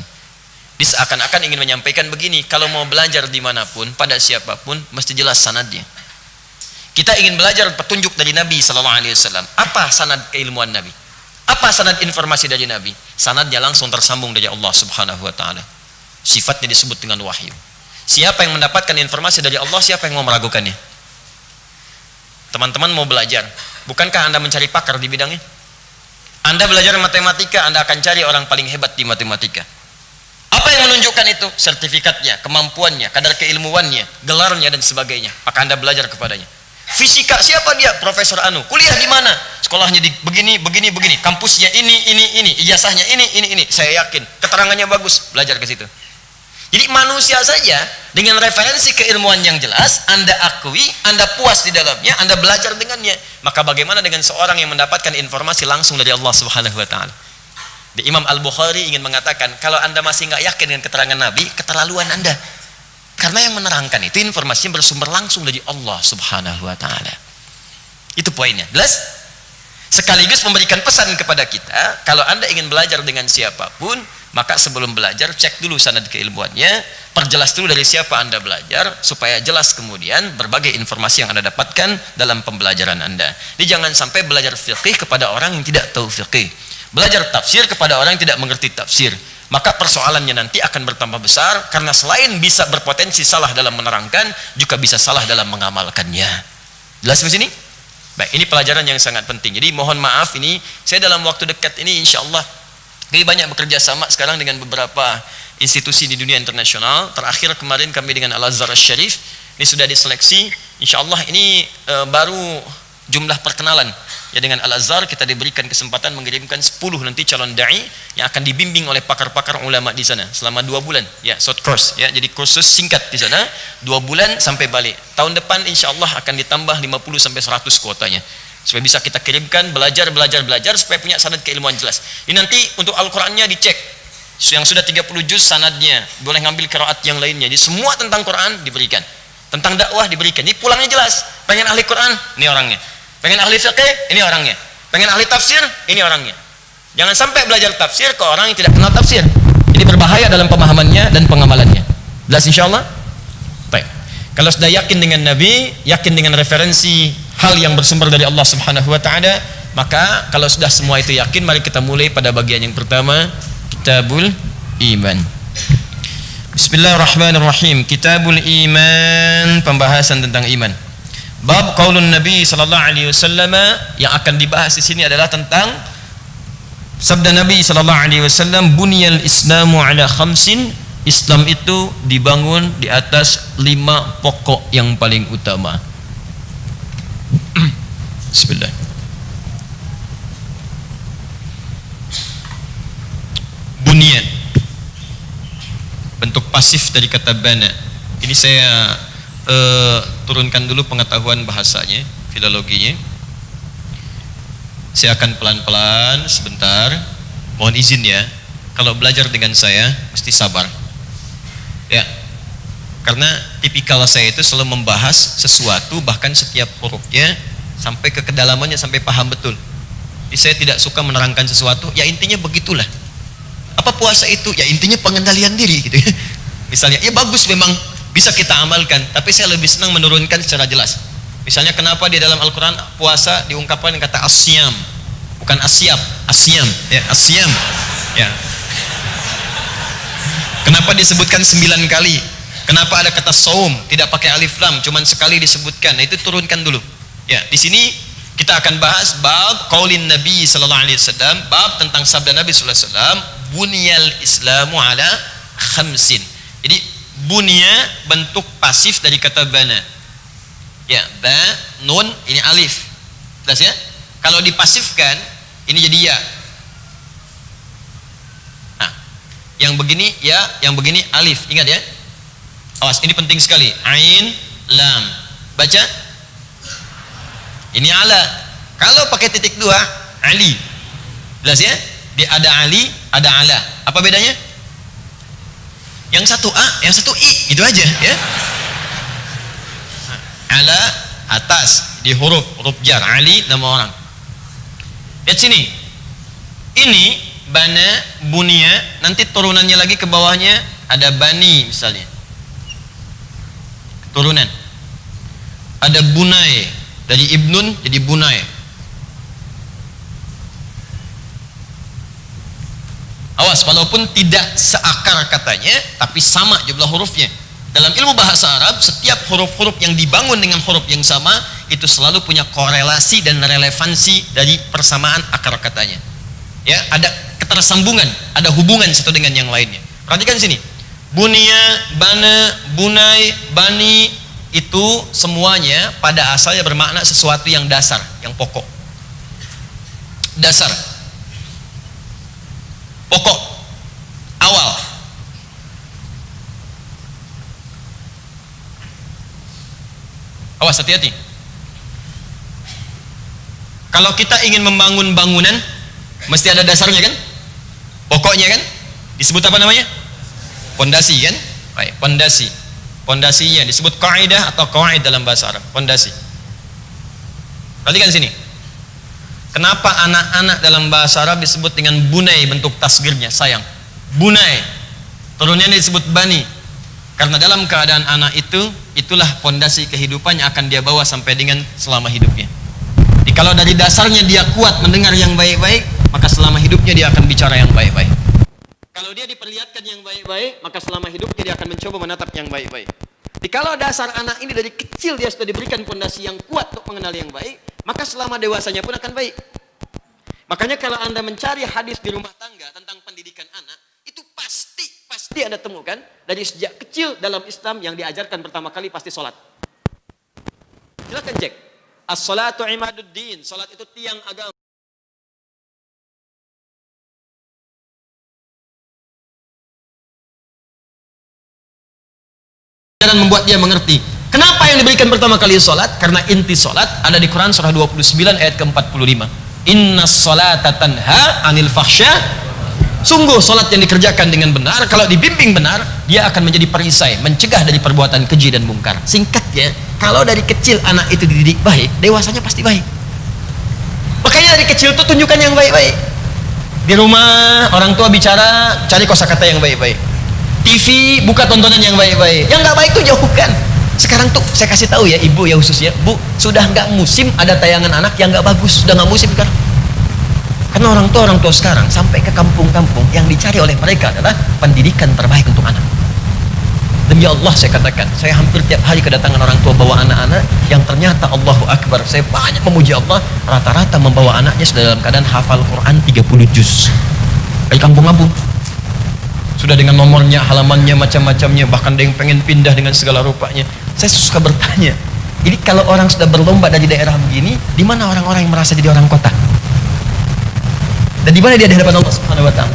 Seakan-akan ingin menyampaikan begini, kalau mau belajar dimanapun, pada siapapun, mesti jelas sanadnya. Kita ingin belajar petunjuk dari Nabi SAW. Apa sanad keilmuan Nabi? Apa sanad informasi dari Nabi? Sanadnya langsung tersambung dari Allah Subhanahu wa taala. Sifatnya disebut dengan wahyu. Siapa yang mendapatkan informasi dari Allah, siapa yang mau meragukannya? Teman-teman mau belajar, bukankah Anda mencari pakar di bidangnya? Anda belajar matematika, Anda akan cari orang paling hebat di matematika. Apa yang menunjukkan itu? Sertifikatnya, kemampuannya, kadar keilmuannya, gelarnya dan sebagainya. Maka Anda belajar kepadanya. Fisika, siapa dia? Profesor Anu. Kuliah di mana? Sekolahnya di begini. Kampusnya ini. Ijazahnya ini. Saya yakin keterangannya bagus. Belajar ke situ. Jadi manusia saja dengan referensi keilmuan yang jelas, Anda akui, Anda puas di dalamnya, Anda belajar dengannya. Maka bagaimana dengan seorang yang mendapatkan informasi langsung dari Allah Subhanahu wa taala? Di Imam Al-Bukhari ingin mengatakan, kalau Anda masih nggak yakin dengan keterangan Nabi, keterlaluan Anda. Karena yang menerangkan itu informasi yang bersumber langsung dari Allah Subhanahu wa taala. Itu poinnya. Jelas? Sekaligus memberikan pesan kepada kita, kalau Anda ingin belajar dengan siapapun, maka sebelum belajar cek dulu sanad keilmuannya, perjelas dulu dari siapa Anda belajar, supaya jelas kemudian berbagai informasi yang Anda dapatkan dalam pembelajaran Anda. Jadi jangan sampai belajar fiqih kepada orang yang tidak tahu fiqih, belajar tafsir kepada orang yang tidak mengerti tafsir, maka persoalannya nanti akan bertambah besar, karena selain bisa berpotensi salah dalam menerangkan, juga bisa salah dalam mengamalkannya. Jelas di sini? Baik, ini pelajaran yang sangat penting. Jadi mohon maaf, ini saya dalam waktu dekat ini insya Allah banyak bekerja sama sekarang dengan beberapa institusi di dunia internasional. Terakhir kemarin kami dengan Al-Azhar Syarif, ini sudah diseleksi. Insya Allah ini baru jumlah perkenalan. Ya, dengan Al-Azhar kita diberikan kesempatan mengirimkan 10 nanti calon da'i yang akan dibimbing oleh pakar-pakar ulama di sana selama 2 bulan. Ya, short course ya. Jadi kursus singkat di sana 2 bulan sampai balik. Tahun depan insya Allah akan ditambah 50 sampai 100 kuotanya. Supaya bisa kita kirimkan, belajar supaya punya sanad keilmuan jelas. Ini nanti untuk Al-Qur'annya dicek. Yang sudah 30 juz sanadnya, boleh ngambil qiraat yang lainnya. Jadi semua tentang Quran diberikan. Tentang dakwah diberikan. Jadi pulangnya jelas. Pengen ahli Quran, ini orangnya. Pengen ahli fiqih, ini orangnya. Pengen ahli tafsir, ini orangnya. Jangan sampai belajar tafsir ke orang yang tidak kenal tafsir. Ini berbahaya dalam pemahamannya dan pengamalannya. Jelas insyaallah? Baik. Kalau sudah yakin dengan Nabi, yakin dengan referensi hal yang bersumber dari Allah Subhanahu wa taala, maka kalau sudah semua itu yakin, mari kita mulai pada bagian yang pertama, Kitabul Iman. Bismillahirrahmanirrahim. Kitabul Iman, pembahasan tentang iman. Bab qaulun Nabi sallallahu alaihi wasallam, yang akan dibahas di sini adalah tentang sabda Nabi sallallahu alaihi wasallam, bunyal islamu ala khamsin, Islam itu dibangun di atas 5 pokok yang paling utama. Bismillah. Bunyan, bentuk pasif dari kata bana. Ini saya turunkan dulu pengetahuan bahasanya, filologinya. Saya akan pelan-pelan sebentar. Mohon izin ya, kalau belajar dengan saya mesti sabar ya, karena tipikal saya itu selalu membahas sesuatu, bahkan setiap hurufnya sampai ke kedalamannya, sampai paham betul. Jadi saya tidak suka menerangkan sesuatu, ya intinya begitulah. Apa puasa itu? Ya intinya pengendalian diri gitu ya. Misalnya, ya bagus memang bisa kita amalkan, tapi saya lebih senang menurunkan secara jelas. Misalnya kenapa di dalam Al-Quran puasa diungkapkan dengan kata asyam, bukan asyab, asyam ya, asyam ya. Kenapa disebutkan 9 kali? Kenapa ada kata saum tidak pakai alif lam, cuman sekali disebutkan? Nah, itu turunkan dulu ya. Di sini kita akan bahas bab qaulin Nabi sallallahu alaihi wasallam, bab tentang sabda Nabi sallallahu alaihi wasallam, bunyal islamu ala khamsin. Jadi bunya bentuk pasif dari kata bana ya, ba, nun, ini alif. Jelas ya? Kalau dipasifkan ini jadi ya. Nah, yang begini ya, yang begini alif. Ingat ya, awas, ini penting sekali. Ain, lam, baca ini ala. Kalau pakai titik 2, ali. Jelas ya? Dia ada ali, ada ala. Apa bedanya? Yang satu A, yang satu I, gitu aja ya. Ala atas di huruf jar, ali nama orang. Lihat sini. Ini bana, bunia, nanti turunannya lagi ke bawahnya ada bani misalnya. Turunan. Ada bunai, dari ibnun jadi bunai. Awas, walaupun tidak seakar katanya, tapi sama jumlah hurufnya. Dalam ilmu bahasa Arab, setiap huruf-huruf yang dibangun dengan huruf yang sama, itu selalu punya korelasi dan relevansi dari persamaan akar katanya. Ya, ada ketersambungan, ada hubungan satu dengan yang lainnya. Perhatikan sini. Bunia, bana, bunai, bani, itu semuanya pada asalnya bermakna sesuatu yang dasar, yang pokok. Dasar. Pokok, awal. Awas, hati-hati. Kalau kita ingin membangun bangunan, mesti ada dasarnya kan? Pokoknya kan? Disebut apa namanya? Pondasi kan? Baik, pondasi. Pondasinya disebut kaidah atau qawaid dalam bahasa Arab. Pondasi. Perhatikan sini. Kenapa anak-anak dalam bahasa Arab disebut dengan bunai, bentuk tasgirnya, sayang. Bunai. Turunnya disebut bani. Karena dalam keadaan anak itu, itulah pondasi kehidupan yang akan dia bawa sampai dengan selama hidupnya. Jadi kalau dari dasarnya dia kuat mendengar yang baik-baik, maka selama hidupnya dia akan bicara yang baik-baik. Kalau dia diperlihatkan yang baik-baik, maka selama hidupnya dia akan mencoba menatap yang baik-baik. Jadi kalau dasar anak ini dari kecil dia sudah diberikan pondasi yang kuat untuk mengenal yang baik, maka selama dewasanya pun akan baik. Makanya kalau Anda mencari hadis di rumah tangga tentang pendidikan anak, itu pasti Anda temukan dari sejak kecil dalam Islam yang diajarkan pertama kali pasti sholat. Silakan cek. As-salatu imaduddin. Sholat itu tiang agama. Dan membuat dia mengerti. Kenapa yang diberikan pertama kali sholat? Karena inti sholat ada di Quran surah 29 ayat ke-45. Inna sholata tanha anil fahsya. Sungguh sholat yang dikerjakan dengan benar, kalau dibimbing benar, dia akan menjadi perisai, mencegah dari perbuatan keji dan mungkar. Singkatnya, kalau dari kecil anak itu dididik baik, dewasanya pasti baik. Makanya dari kecil tuh tunjukkan yang baik-baik. Di rumah orang tua bicara, cari kosakata yang baik-baik. TV buka tontonan yang baik-baik, yang nggak baik tuh jauhkan. Sekarang tuh saya kasih tahu ya ibu ya khususnya, bu, sudah nggak musim ada tayangan anak yang nggak bagus, sudah nggak musim sekarang. Karena orang tua sekarang sampai ke kampung-kampung yang dicari oleh mereka adalah pendidikan terbaik untuk anak. Demi Allah saya katakan, saya hampir tiap hari kedatangan orang tua bawa anak-anak yang ternyata Allahu Akbar, saya banyak memuji Allah, rata-rata membawa anaknya sudah dalam keadaan hafal Quran 30 juz. Dari kampung-kampung. Sudah dengan nomornya, halamannya, macam-macamnya, bahkan ada yang pengen pindah dengan segala rupanya. Saya suka bertanya, jadi kalau orang sudah berlomba dari daerah begini, di mana orang-orang yang merasa jadi orang kota? Dan di mana dia di hadapan Allah Subhanahu wa taala?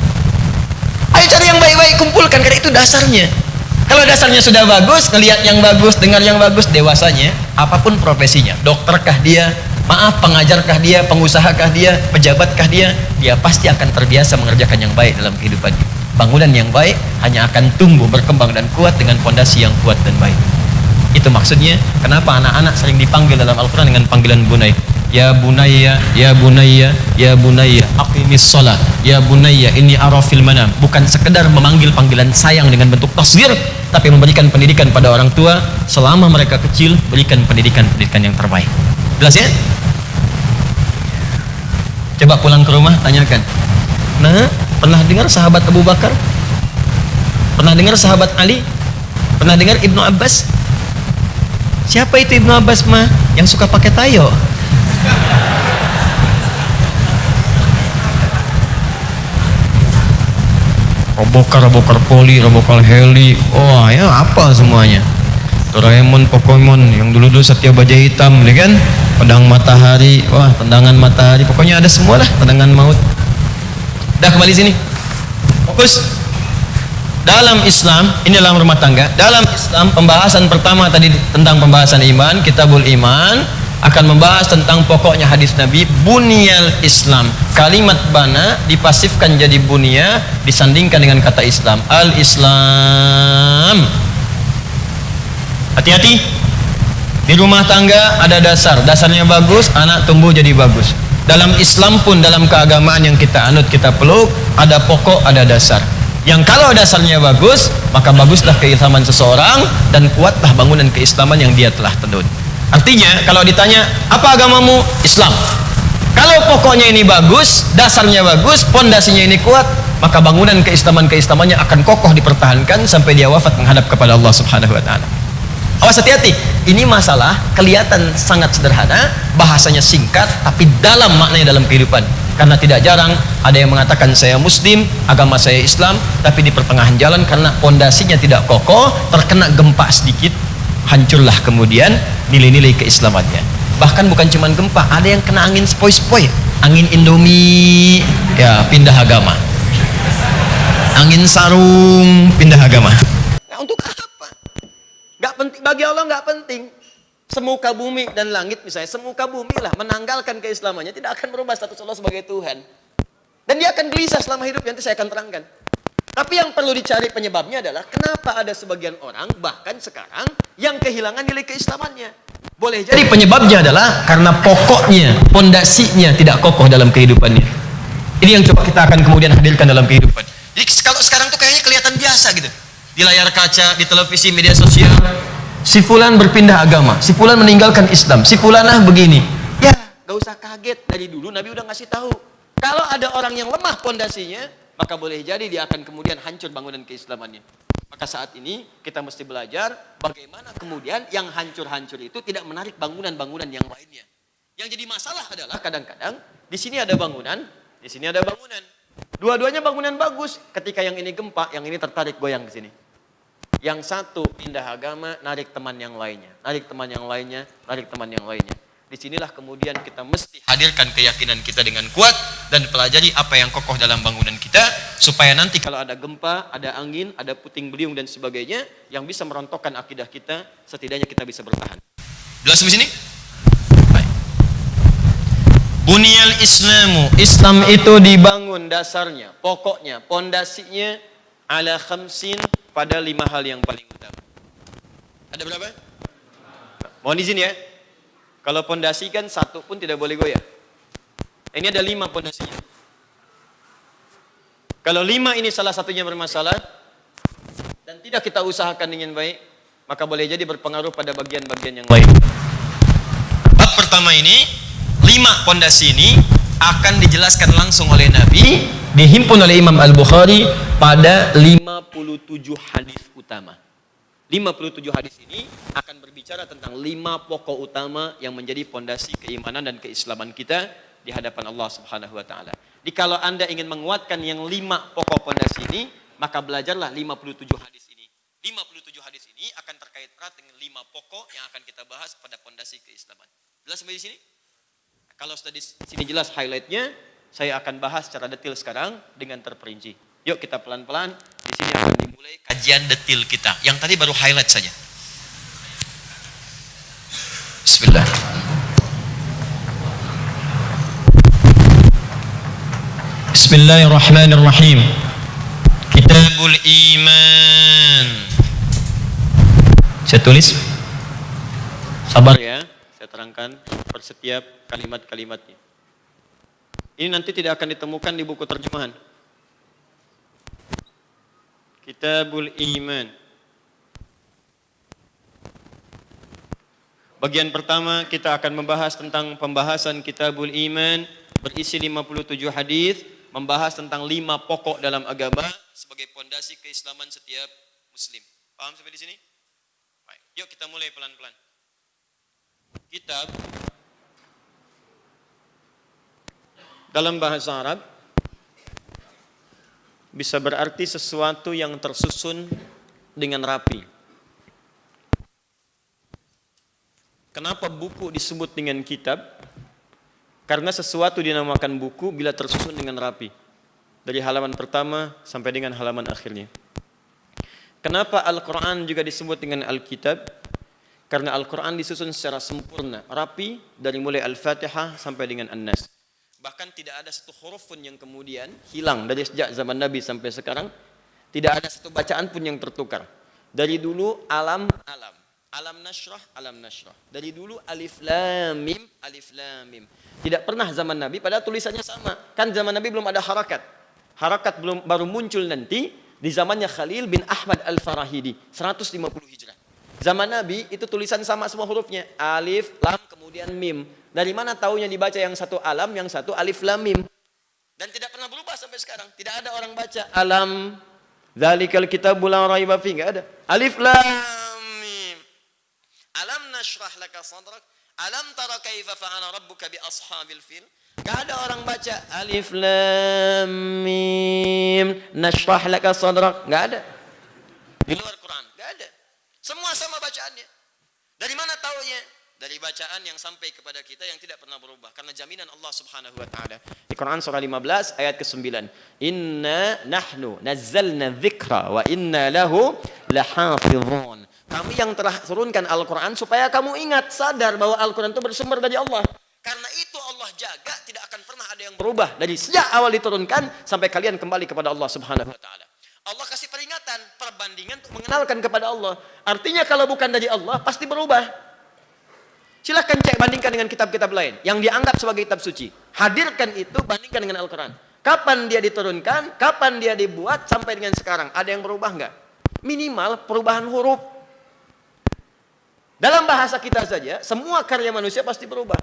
Ayo cari yang baik-baik, kumpulkan, karena itu dasarnya. Kalau dasarnya sudah bagus, ngelihat yang bagus, dengar yang bagus, dewasanya, apapun profesinya, dokterkah dia, maaf, pengajarkah dia, pengusahakah dia, pejabatkah dia, dia pasti akan terbiasa mengerjakan yang baik dalam kehidupannya. Bangunan yang baik hanya akan tumbuh, berkembang dan kuat dengan fondasi yang kuat dan baik. Itu maksudnya kenapa anak-anak sering dipanggil dalam Al-Quran dengan panggilan bunai. Ya bunayya, ya bunayya, ya bunayya, aqimis shalah, ya bunayya, inni ara fil manam. Bukan sekedar memanggil panggilan sayang dengan bentuk tasghir, tapi memberikan pendidikan pada orang tua selama mereka kecil, berikan pendidikan yang terbaik. Jelas ya? Coba pulang ke rumah tanyakan. Nah, pernah dengar sahabat Abu Bakar? Pernah dengar sahabat Ali? Pernah dengar Ibnu Abbas? Siapa itu Ibnu Abbas mah? Yang suka pakai tayo. Robokar poli, robokar heli. Oh ya apa semuanya. Doraemon, Pokemon yang dulu Satya Baja Hitam, ya kan? Pedang matahari, wah tendangan matahari, pokoknya ada semua lah, tendangan maut. Dah kembali sini. Fokus. Dalam Islam, ini dalam rumah tangga. Dalam Islam pembahasan pertama tadi tentang pembahasan iman, Kitabul Iman akan membahas tentang pokoknya hadis Nabi, bunyal Islam. Kalimat bana dipasifkan jadi bunya, disandingkan dengan kata Islam. Al-Islam. Hati-hati. Di rumah tangga ada dasar, dasarnya bagus, anak tumbuh jadi bagus. Dalam Islam pun, dalam keagamaan yang kita anut, kita peluk, ada pokok, ada dasar. Yang kalau dasarnya bagus, maka baguslah keislaman seseorang dan kuatlah bangunan keislaman yang dia telah tenun. Artinya, kalau ditanya, apa agamamu? Islam. Kalau pokoknya ini bagus, dasarnya bagus, pondasinya ini kuat, maka bangunan keislamannya akan kokoh dipertahankan sampai dia wafat menghadap kepada Allah Subhanahu wa taala. Awas, hati-hati. Ini masalah kelihatan sangat sederhana, bahasanya singkat, tapi dalam maknanya dalam kehidupan. Karena tidak jarang ada yang mengatakan saya Muslim, agama saya Islam, tapi di pertengahan jalan karena pondasinya tidak kokoh, terkena gempa sedikit, hancurlah kemudian nilai-nilai keislamannya. Bahkan bukan cuma gempa, ada yang kena angin sepoi-sepoi, angin Indomie, ya pindah agama. Angin sarung, pindah agama. Nah, untuk apa? Gak penting bagi Allah, nggak penting. Semuka bumi dan langit misalnya, semuka bumi lah menanggalkan keislamannya, tidak akan berubah status Allah sebagai Tuhan. Dan dia akan gelisah selama hidup, nanti saya akan terangkan. Tapi yang perlu dicari penyebabnya adalah kenapa ada sebagian orang bahkan sekarang yang kehilangan nilai keislamannya. Boleh jadi Penyebabnya adalah karena pokoknya, pondasinya tidak kokoh dalam kehidupannya. Ini yang coba kita akan kemudian hadirkan dalam kehidupan. Jadi kalau sekarang tuh kayaknya kelihatan biasa gitu. Di layar kaca, di televisi, media sosial, si fulan berpindah agama, si fulan meninggalkan Islam, si fulanah begini. ya, gak usah kaget. Dari dulu Nabi udah ngasih tahu. Kalau ada orang yang lemah pondasinya, maka boleh jadi dia akan kemudian hancur bangunan keislamannya. Maka saat ini kita mesti belajar bagaimana kemudian yang hancur-hancur itu tidak menarik bangunan-bangunan yang lainnya. Yang jadi masalah adalah kadang-kadang di sini ada bangunan, di sini ada bangunan. Dua-duanya bangunan bagus. Ketika yang ini gempa, yang ini tertarik goyang ke sini. Yang satu pindah agama, narik teman yang lainnya, narik teman yang lainnya, narik teman yang lainnya. Disinilah kemudian kita mesti hadirkan keyakinan kita dengan kuat dan pelajari apa yang kokoh dalam bangunan kita supaya nanti kalau ada gempa, ada angin, ada puting beliung dan sebagainya yang bisa merontokkan akidah kita, setidaknya kita bisa bertahan. Jelas sampai sini? Baik. Bunyal Islamu, Islam itu Dibangun dasarnya, pokoknya, pondasinya ala khamsin, pada 5 hal yang paling utama. Ada berapa? Mohon izin ya. Kalau pondasi kan satu pun tidak boleh goyah. Ini ada 5 pondasinya. Kalau 5 ini salah satunya bermasalah dan tidak kita usahakan dengan baik, maka boleh jadi berpengaruh pada bagian-bagian yang lain. Bab pertama ini, 5 pondasi ini akan dijelaskan langsung oleh Nabi, dihimpun oleh Imam Al-Bukhari pada 57 hadis utama. 57 hadis ini akan berbicara tentang 5 pokok utama yang menjadi pondasi keimanan dan keislaman kita di hadapan Allah Subhanahu wa taala. Jadi kalau Anda ingin menguatkan yang 5 pokok pondasi ini, maka belajarlah 57 hadis ini. 57 hadis ini akan terkait erat dengan 5 pokok yang akan kita bahas pada pondasi keislaman. Jelas sampai di sini? Kalau sudah di sini jelas highlightnya, saya akan bahas secara detail sekarang dengan terperinci. Yuk kita pelan-pelan, di sini akan dimulai kajian detail kita. Yang tadi baru highlight saja. Bismillah. Bismillahirrahmanirrahim. Kitabul Iman. Saya tulis. Sabar ya, saya terangkan per setiap kalimat-kalimatnya. Ini nanti tidak akan ditemukan di buku terjemahan. Kitabul Iman. Bagian pertama kita akan membahas tentang pembahasan Kitabul Iman, berisi 57 hadis, membahas tentang 5 pokok dalam agama sebagai pondasi keislaman setiap muslim. Paham sampai di sini? Baik, yuk kita mulai pelan-pelan. Kitab dalam bahasa Arab bisa berarti sesuatu yang tersusun dengan rapi. Kenapa buku disebut dengan kitab? Karena sesuatu dinamakan buku bila tersusun dengan rapi. Dari halaman pertama sampai dengan halaman akhirnya. Kenapa Al-Quran juga disebut dengan Al-Kitab? Karena Al-Quran disusun secara sempurna, rapi, dari mulai Al-Fatihah sampai dengan An-Nas. Bahkan tidak ada satu huruf pun yang kemudian hilang dari sejak zaman Nabi sampai sekarang. Tidak ada satu bacaan pun yang tertukar. Dari dulu alam, alam nashrah, alam nashrah. Dari dulu alif lam mim, alif lam mim. Tidak pernah zaman Nabi, padahal tulisannya sama. Kan zaman Nabi belum ada harakat. Harakat baru muncul nanti di zamannya Khalil bin Ahmad Al-Farahidi, 150 Hijrah. Zaman Nabi itu tulisan sama semua hurufnya, alif, lam, kemudian mim. Dari mana taunya dibaca yang satu alam, yang satu alif lam mim? Dan tidak pernah berubah sampai sekarang. Tidak ada orang baca alam, dzalikal kitabul la raiba fi, enggak ada. Alif lam mim. Alam nashrah laka sadrak, alam tara kaifa fa'ala rabbuka bi ashabil fil. Enggak ada orang baca alif lam mim nashrah laka sadrak, enggak ada. Di luar Quran enggak ada. Semua sama bacaannya. Dari mana taunya? Dari bacaan yang sampai kepada kita yang tidak pernah berubah. Karena jaminan Allah Subhanahu wa ta'ala. Di Quran surah 15 ayat ke-9. Inna nahnu nazzalna dzikra wa inna lahu lahafizun. Kami yang telah turunkan Al-Quran supaya kamu ingat, sadar bahwa Al-Quran itu bersumber dari Allah. Karena itu Allah jaga, tidak akan pernah ada yang berubah dari sejak awal diturunkan sampai kalian kembali kepada Allah Subhanahu wa taala. Allah kasih peringatan, perbandingan untuk mengenalkan kepada Allah. Artinya kalau bukan dari Allah pasti berubah. Silahkan cek, bandingkan dengan kitab-kitab lain yang dianggap sebagai kitab suci. Hadirkan itu, bandingkan dengan Al-Quran. Kapan dia diturunkan, kapan dia dibuat sampai dengan sekarang, ada yang berubah enggak? Minimal perubahan huruf. Dalam bahasa kita saja, semua karya manusia pasti berubah.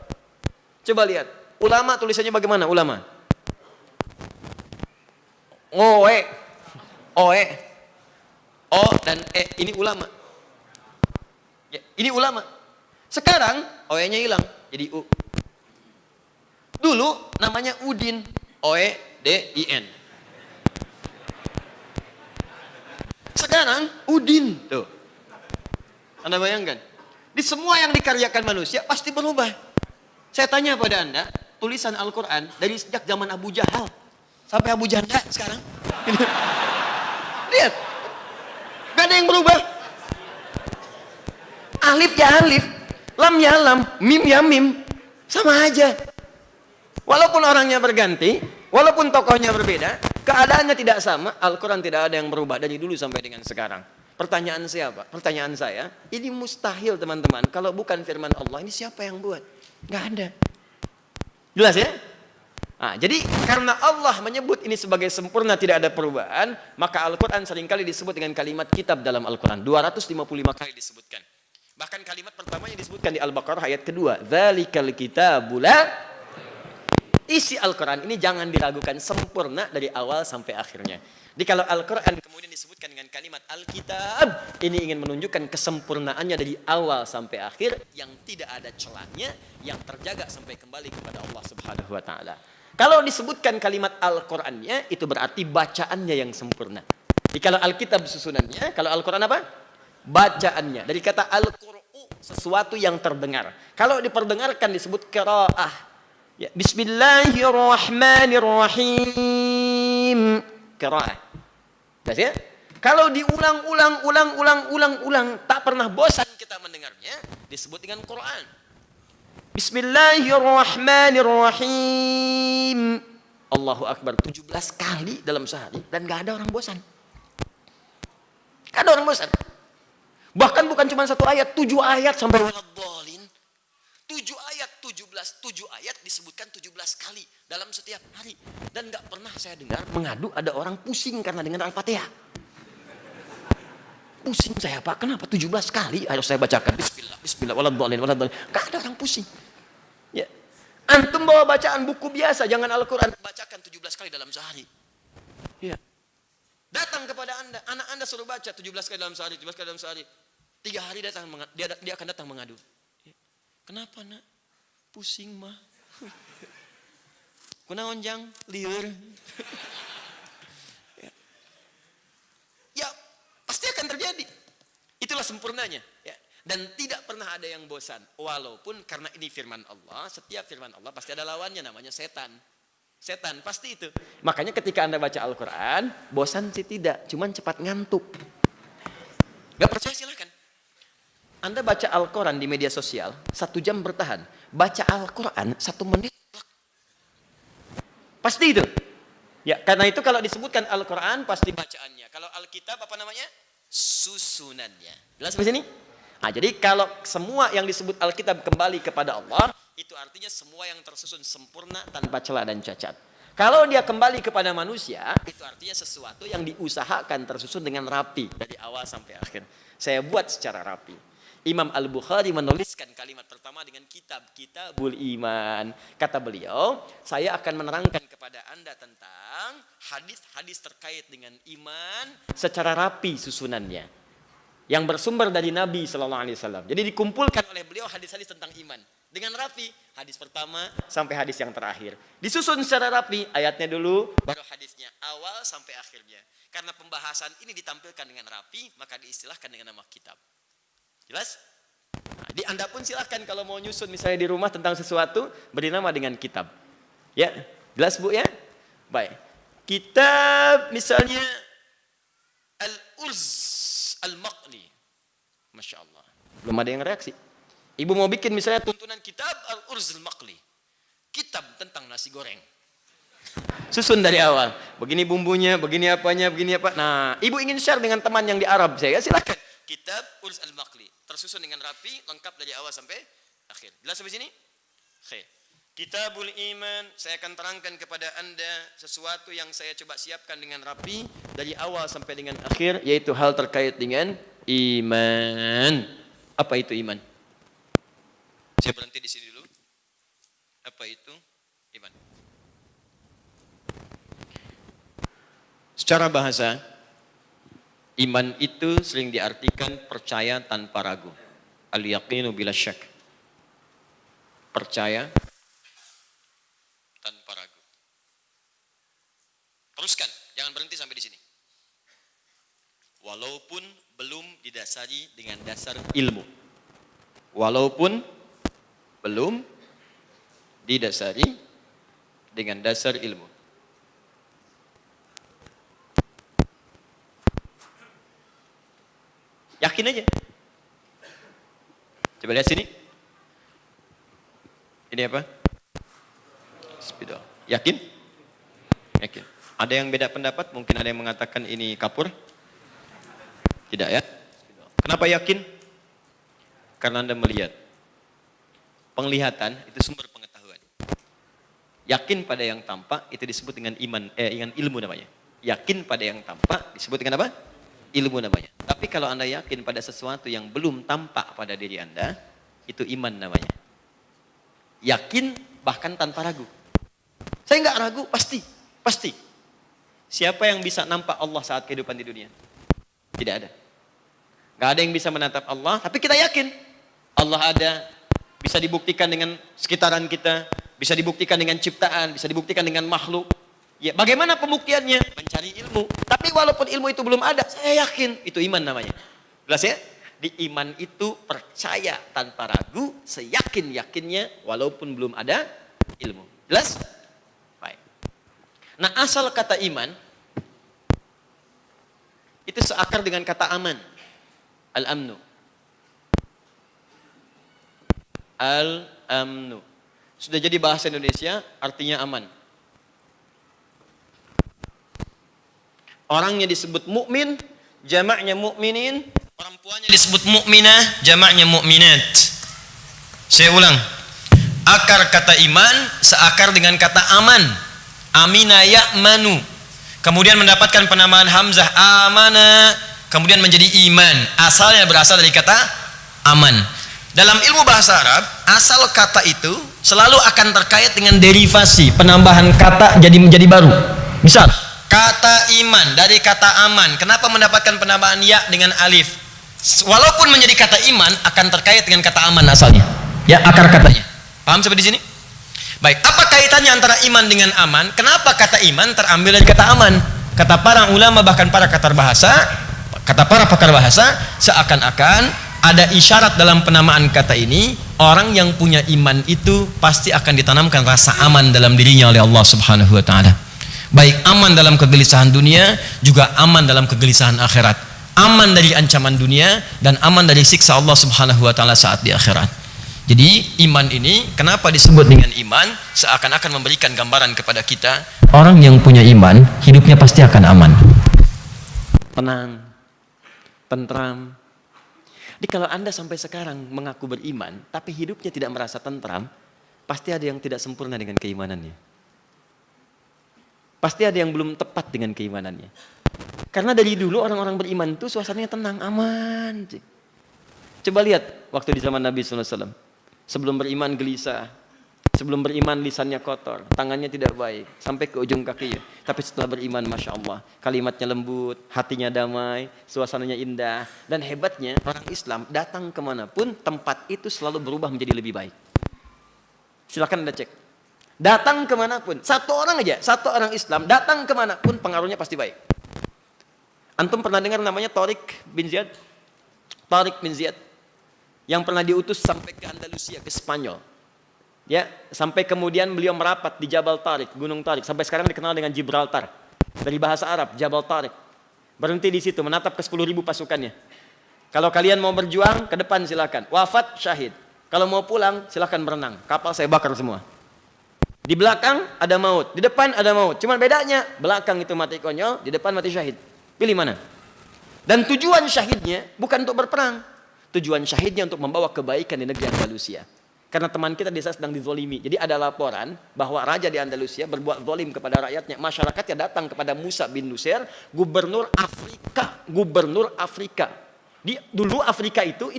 Coba lihat, ulama tulisannya bagaimana ulama? Oe, oe, o dan e, ini ulama. Ya, ini ulama. Sekarang oe-nya hilang, jadi u. Dulu namanya Udin, oe, d, i, n. Sekarang Udin, tuh. Anda bayangkan? Di semua yang dikaryakan manusia pasti berubah. Saya tanya pada Anda, tulisan Al-Quran dari sejak zaman Abu Jahal sampai Abu Janda sekarang. Lihat, gak ada yang berubah. Alif ya alif, lam ya lam, mim ya mim, sama aja. Walaupun orangnya berganti, walaupun tokohnya berbeda, keadaannya tidak sama. Al-Quran tidak ada yang berubah dari dulu sampai dengan sekarang. Pertanyaan saya, ini mustahil teman-teman. Kalau bukan firman Allah, ini siapa yang buat? Nggak ada. Jelas ya? Nah, jadi karena Allah menyebut ini sebagai sempurna, tidak ada perubahan, maka Al-Quran seringkali disebut dengan kalimat kitab dalam Al-Quran. 255 kali disebutkan. Bahkan kalimat pertamanya disebutkan di Al-Baqarah ayat kedua. Dzalikal kitabu la. Isi Al-Quran ini jangan diragukan, sempurna dari awal sampai akhirnya. Jadi kalau Al-Quran kemudian disebutkan dengan kalimat Al-Kitab, ini ingin menunjukkan kesempurnaannya dari awal sampai akhir, yang tidak ada celahnya, yang terjaga sampai kembali kepada Allah Subhanahu wa taala. Kalau disebutkan kalimat Al-Qur'annya, itu berarti bacaannya yang sempurna. Jadi kalau Al-Kitab susunannya, kalau Al-Quran apa? Bacaannya. Dari kata Al-Qur'u, sesuatu yang terdengar. Kalau diperdengarkan disebut qiraah. Ya, Bismillahirrahmanirrahim. Qiraah. Jelas ya? Kalau diulang-ulang, tak pernah bosan kita mendengarnya, disebut dengan Quran. Bismillahirrahmanirrahim. Allahu Akbar 17 kali dalam sehari dan gak ada orang bosan. Gak ada orang bosan. Bahkan bukan cuma satu ayat, 7 ayat sampai waladhdallin. 7 ayat, 7 ayat disebutkan 17 kali dalam setiap hari. Dan gak pernah saya dengar mengadu ada orang pusing karena dengar Al-Fatihah. Pusing saya, Pak, kenapa 17 kali harus saya bacakan bismillah, waladhdallin. Gak ada orang pusing. Ya. Antum bawa bacaan buku biasa, jangan Al-Quran, bacakan 17 kali dalam sehari. Ya. Datang kepada Anda, anak Anda suruh baca 17 kali dalam sehari, 17 kali dalam sehari. 3 hari dia akan datang mengadu. Kenapa nak? Pusing mah. Kunaon jang? Liur. Ya, pasti akan terjadi. Itulah sempurnanya. Ya. Dan tidak pernah ada yang bosan. Walaupun karena ini firman Allah, setiap firman Allah pasti ada lawannya, namanya setan. Setan, pasti itu. Makanya ketika Anda baca Al-Quran, bosan sih tidak, cuman cepat ngantuk. Gak percaya silahkan. Anda baca Al-Quran di media sosial, 1 jam bertahan. Baca Al-Quran 1 menit. Pasti itu. Ya, karena itu kalau disebutkan Al-Quran, pasti bacaannya. Kalau Alkitab apa namanya? Susunannya. Jelas sampai sini? Nah, jadi kalau semua yang disebut Alkitab kembali kepada Allah, itu artinya semua yang tersusun sempurna tanpa celah dan cacat. Kalau dia kembali kepada manusia, itu artinya sesuatu yang diusahakan tersusun dengan rapi dari awal sampai akhir. Saya buat secara rapi. Imam Al-Bukhari menuliskan kalimat pertama dengan Kitabul Iman. Kata beliau, saya akan menerangkan kepada Anda tentang hadis-hadis terkait dengan iman secara rapi susunannya. Yang bersumber dari Nabi SAW. Jadi dikumpulkan oleh beliau hadis-hadis tentang iman. Dengan rapi, hadis pertama sampai hadis yang terakhir. Disusun secara rapi, ayatnya dulu, baru hadisnya. Awal sampai akhirnya. Karena pembahasan ini ditampilkan dengan rapi, maka diistilahkan dengan nama kitab. Jelas? Nah, di Anda pun silahkan kalau mau nyusun misalnya di rumah tentang sesuatu, beri nama dengan kitab. Ya, jelas Bu ya? Baik. Kitab misalnya Al-Urz Al-Maqli. Masya Allah. Belum ada yang reaksi. Ibu mau bikin misalnya tuntunan kitab Al-Urzul Maqli. Kitab tentang nasi goreng. Susun dari awal. Begini bumbunya, begini apanya, begini apa. Nah, ibu ingin share dengan teman yang di Arab saya, silakan. Kitab Urz al-Maqli. Tersusun dengan rapi, lengkap dari awal sampai akhir. Jelas sampai sini? Oke. Kitabul Iman, saya akan terangkan kepada Anda sesuatu yang saya coba siapkan dengan rapi dari awal sampai dengan akhir, yaitu hal terkait dengan iman. Apa itu iman? Saya berhenti di sini dulu. Apa itu iman? Secara bahasa, iman itu sering diartikan percaya tanpa ragu. Al-yaqinu bila syak. Percaya tanpa ragu. Teruskan, jangan berhenti sampai di sini. Walaupun belum didasari dengan dasar ilmu. Walaupun belum didasari dengan dasar ilmu. Yakin aja. Coba lihat sini. Ini apa? Spidol. Yakin? Yakin. Ada yang beda pendapat? Mungkin ada yang mengatakan ini kapur? Tidak ya? Kenapa yakin? Karena Anda melihat. Penglihatan itu sumber pengetahuan. Yakin pada yang tampak itu disebut dengan iman, dengan ilmu namanya. Yakin pada yang tampak disebut dengan apa? Ilmu namanya. Tapi kalau Anda yakin pada sesuatu yang belum tampak pada diri Anda, itu iman namanya. Yakin bahkan tanpa ragu. Saya nggak ragu, pasti. Pasti. Siapa yang bisa nampak Allah saat kehidupan di dunia? Tidak ada. Nggak ada yang bisa menatap Allah, tapi kita yakin Allah ada. Bisa dibuktikan dengan sekitaran kita, bisa dibuktikan dengan ciptaan, bisa dibuktikan dengan makhluk. Ya, bagaimana pembuktiannya? Mencari ilmu. Tapi walaupun ilmu itu belum ada, saya yakin itu iman namanya. Jelas ya? Di iman itu percaya tanpa ragu, seyakin-yakinnya walaupun belum ada ilmu. Jelas? Baik. Nah, asal kata iman itu seakar dengan kata aman. Al-amnu. Al-amnu. Sudah jadi bahasa Indonesia, artinya aman. Orangnya disebut mukmin, jamaknya mukminin. Perempuannya disebut mukminah, jamaknya mukminat. Saya ulang. Akar kata iman seakar dengan kata aman. Amina ya'manu. Kemudian mendapatkan penamaan hamzah amana, kemudian menjadi iman. Asalnya berasal dari kata aman. Dalam ilmu bahasa Arab, asal kata itu selalu akan terkait dengan derivasi, penambahan kata jadi menjadi baru. Misal, kata iman dari kata aman, kenapa mendapatkan penambahan ya dengan alif? Walaupun menjadi kata iman, akan terkait dengan kata aman asalnya. Ya, akar katanya. Paham sampai di sini? Baik, apa kaitannya antara iman dengan aman? Kenapa kata iman terambil dari kata aman? Kata para ulama, bahkan para pakar bahasa, seakan-akan ada isyarat dalam penamaan kata ini, orang yang punya iman itu pasti akan ditanamkan rasa aman dalam dirinya oleh Allah Subhanahu wa taala. Baik aman dalam kegelisahan dunia, juga aman dalam kegelisahan akhirat. Aman dari ancaman dunia dan aman dari siksa Allah Subhanahu wa taala saat di akhirat. Jadi iman ini kenapa disebut dengan iman? Seakan-akan memberikan gambaran kepada kita, orang yang punya iman, hidupnya pasti akan aman. Tenang, tentram. Jadi kalau Anda sampai sekarang mengaku beriman, tapi hidupnya tidak merasa tentram, pasti ada yang tidak sempurna dengan keimanannya. Pasti ada yang belum tepat dengan keimanannya. Karena dari dulu orang-orang beriman itu suasananya tenang, aman. Coba lihat waktu di zaman Nabi SAW. Sebelum beriman gelisah, sebelum beriman lisannya kotor, tangannya tidak baik, sampai ke ujung kakinya. Tapi setelah beriman, Masya Allah, kalimatnya lembut, hatinya damai, suasananya indah. Dan hebatnya, orang Islam datang kemanapun, tempat itu selalu berubah menjadi lebih baik. Silakan Anda cek. Datang kemanapun, satu orang Islam, datang kemanapun, pengaruhnya pasti baik. Antum pernah dengar namanya Tariq bin Ziyad? Tariq bin Ziyad. Yang pernah diutus sampai ke Andalusia, ke Spanyol. Ya, sampai kemudian beliau merapat di Jabal Tariq, Gunung Tariq, sampai sekarang dikenal dengan Gibraltar. Dari bahasa Arab, Jabal Tariq. Berhenti di situ, menatap ke 10.000 pasukannya. Kalau kalian mau berjuang, ke depan silakan. Wafat, syahid. Kalau mau pulang, silakan berenang. Kapal saya bakar semua. Di belakang ada maut, di depan ada maut. Cuman bedanya, belakang itu mati konyol, di depan mati syahid. Pilih mana? Dan tujuan syahidnya bukan untuk berperang. Tujuan syahidnya untuk membawa kebaikan di negeri Andalusia. Karena teman kita di sana sedang dizolimi. Jadi ada laporan bahwa raja di Andalusia berbuat zalim kepada rakyatnya. Masyarakatnya datang kepada Musa bin Nusair, gubernur Afrika. Gubernur Afrika. Dulu Afrika itu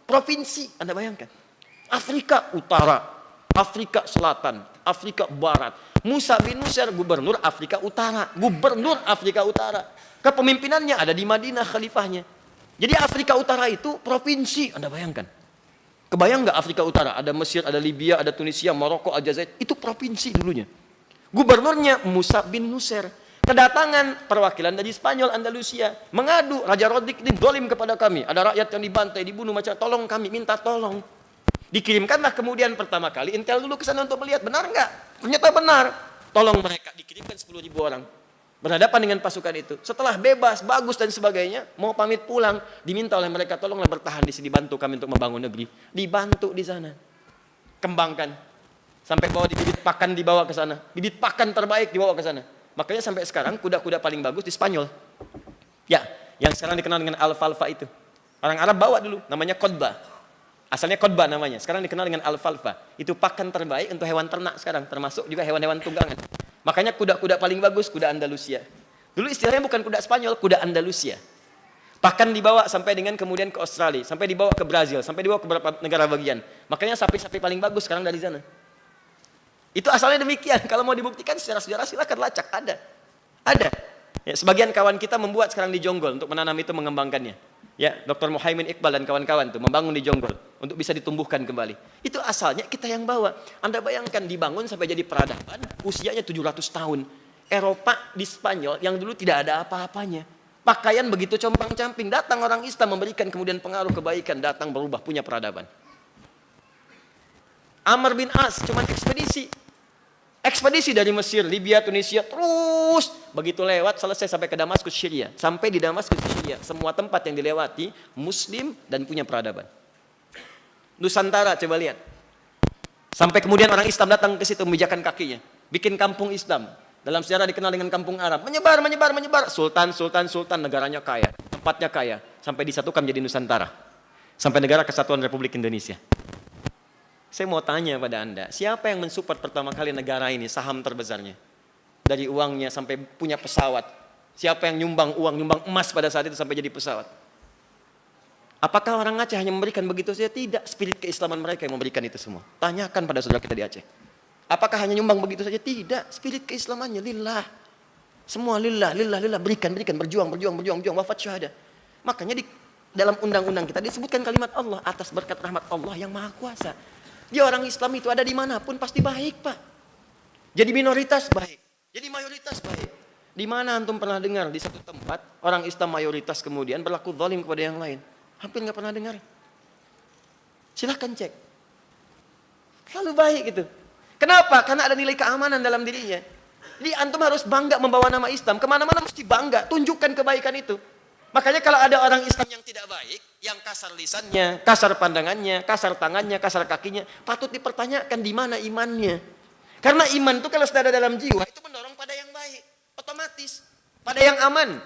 provinsi. Anda bayangkan. Afrika Utara, Afrika Selatan, Afrika Barat. Musa bin Nusair gubernur Afrika Utara. Gubernur Afrika Utara. Kepemimpinannya ada di Madinah khalifahnya. Jadi Afrika Utara itu provinsi. Anda bayangkan. Kebayang nggak Afrika Utara? Ada Mesir, ada Libya, ada Tunisia, Maroko, Aljazair. Itu provinsi dulunya. Gubernurnya Musa bin Nusair. Kedatangan perwakilan dari Spanyol, Andalusia. Mengadu, Raja Rodik ini dolim kepada kami. Ada rakyat yang dibantai, dibunuh, macam tolong kami, minta tolong. Dikirimkanlah kemudian pertama kali Intel dulu ke sana untuk melihat. Benar nggak? Ternyata benar. Tolong mereka. Dikirimkan 10.000 orang. Berhadapan dengan pasukan itu. Setelah bebas, bagus dan sebagainya, mau pamit pulang, diminta oleh mereka, tolonglah bertahan di sini, bantu kami untuk membangun negeri. Dibantu di sana. Kembangkan. Sampai bawa di bibit pakan dibawa ke sana. Bibit pakan terbaik dibawa ke sana. Makanya sampai sekarang kuda-kuda paling bagus di Spanyol. Ya, yang sekarang dikenal dengan alfalfa itu. Orang Arab bawa dulu, namanya kodba. Asalnya kodba namanya, sekarang dikenal dengan alfalfa. Itu pakan terbaik untuk hewan ternak sekarang, termasuk juga hewan-hewan tunggangan. Makanya kuda-kuda paling bagus, kuda Andalusia. Dulu istilahnya bukan kuda Spanyol, kuda Andalusia. Pakan dibawa sampai dengan kemudian ke Australia, sampai dibawa ke Brazil, sampai dibawa ke beberapa negara bagian. Makanya sapi-sapi paling bagus sekarang dari sana. Itu asalnya demikian. Kalau mau dibuktikan secara sejarah silakan lacak, ada. Ada. Ya, sebagian kawan kita membuat sekarang di Jonggol untuk menanam itu, mengembangkannya. Ya, Dr. Muhaimin Iqbal dan kawan-kawan tuh membangun di Jonggol untuk bisa ditumbuhkan kembali. Itu asalnya kita yang bawa. Anda bayangkan dibangun sampai jadi peradaban, usianya 700 tahun. Eropa di Spanyol yang dulu tidak ada apa-apanya. Pakaian begitu compang-camping, datang orang Islam memberikan kemudian pengaruh kebaikan, datang berubah, punya peradaban. Amr bin As cuma ekspedisi. Ekspedisi dari Mesir, Libya, Tunisia, terus begitu lewat selesai sampai ke Damaskus, Syria. Sampai di Damaskus, Syria, semua tempat yang dilewati Muslim dan punya peradaban. Nusantara coba lihat. Sampai kemudian orang Islam datang ke situ memijakkan kakinya, bikin kampung Islam. Dalam sejarah dikenal dengan kampung Arab. Menyebar. Sultan, negaranya kaya, tempatnya kaya, sampai disatukan menjadi Nusantara. Sampai negara kesatuan Republik Indonesia. Saya mau tanya pada Anda, siapa yang mensupport pertama kali negara ini, saham terbesarnya? Dari uangnya sampai punya pesawat. Siapa yang nyumbang uang, nyumbang emas pada saat itu sampai jadi pesawat? Apakah orang Aceh hanya memberikan begitu saja? Tidak, spirit keislaman mereka yang memberikan itu semua. Tanyakan pada saudara kita di Aceh. Apakah hanya nyumbang begitu saja? Tidak, spirit keislamannya lillah. Semua lillah, berikan, berjuang, wafat syahada. Makanya di dalam undang-undang kita disebutkan kalimat Allah atas berkat rahmat Allah yang Maha Kuasa. Dia orang Islam itu ada dimanapun pasti baik, Pak. Jadi minoritas baik, jadi mayoritas baik. Di mana antum pernah dengar di satu tempat orang Islam mayoritas kemudian berlaku zalim kepada yang lain? Hampir nggak pernah dengar. Silahkan cek. Selalu baik itu. Kenapa? Karena ada nilai keamanan dalam dirinya. Jadi antum harus bangga membawa nama Islam. Kemana-mana mesti bangga, tunjukkan kebaikan itu. Makanya kalau ada orang Islam yang tidak baik, yang kasar lisannya, kasar pandangannya, kasar tangannya, kasar kakinya, patut dipertanyakan di mana imannya. Karena iman itu kalau sudah ada dalam jiwa, itu mendorong pada yang baik, otomatis, pada yang aman.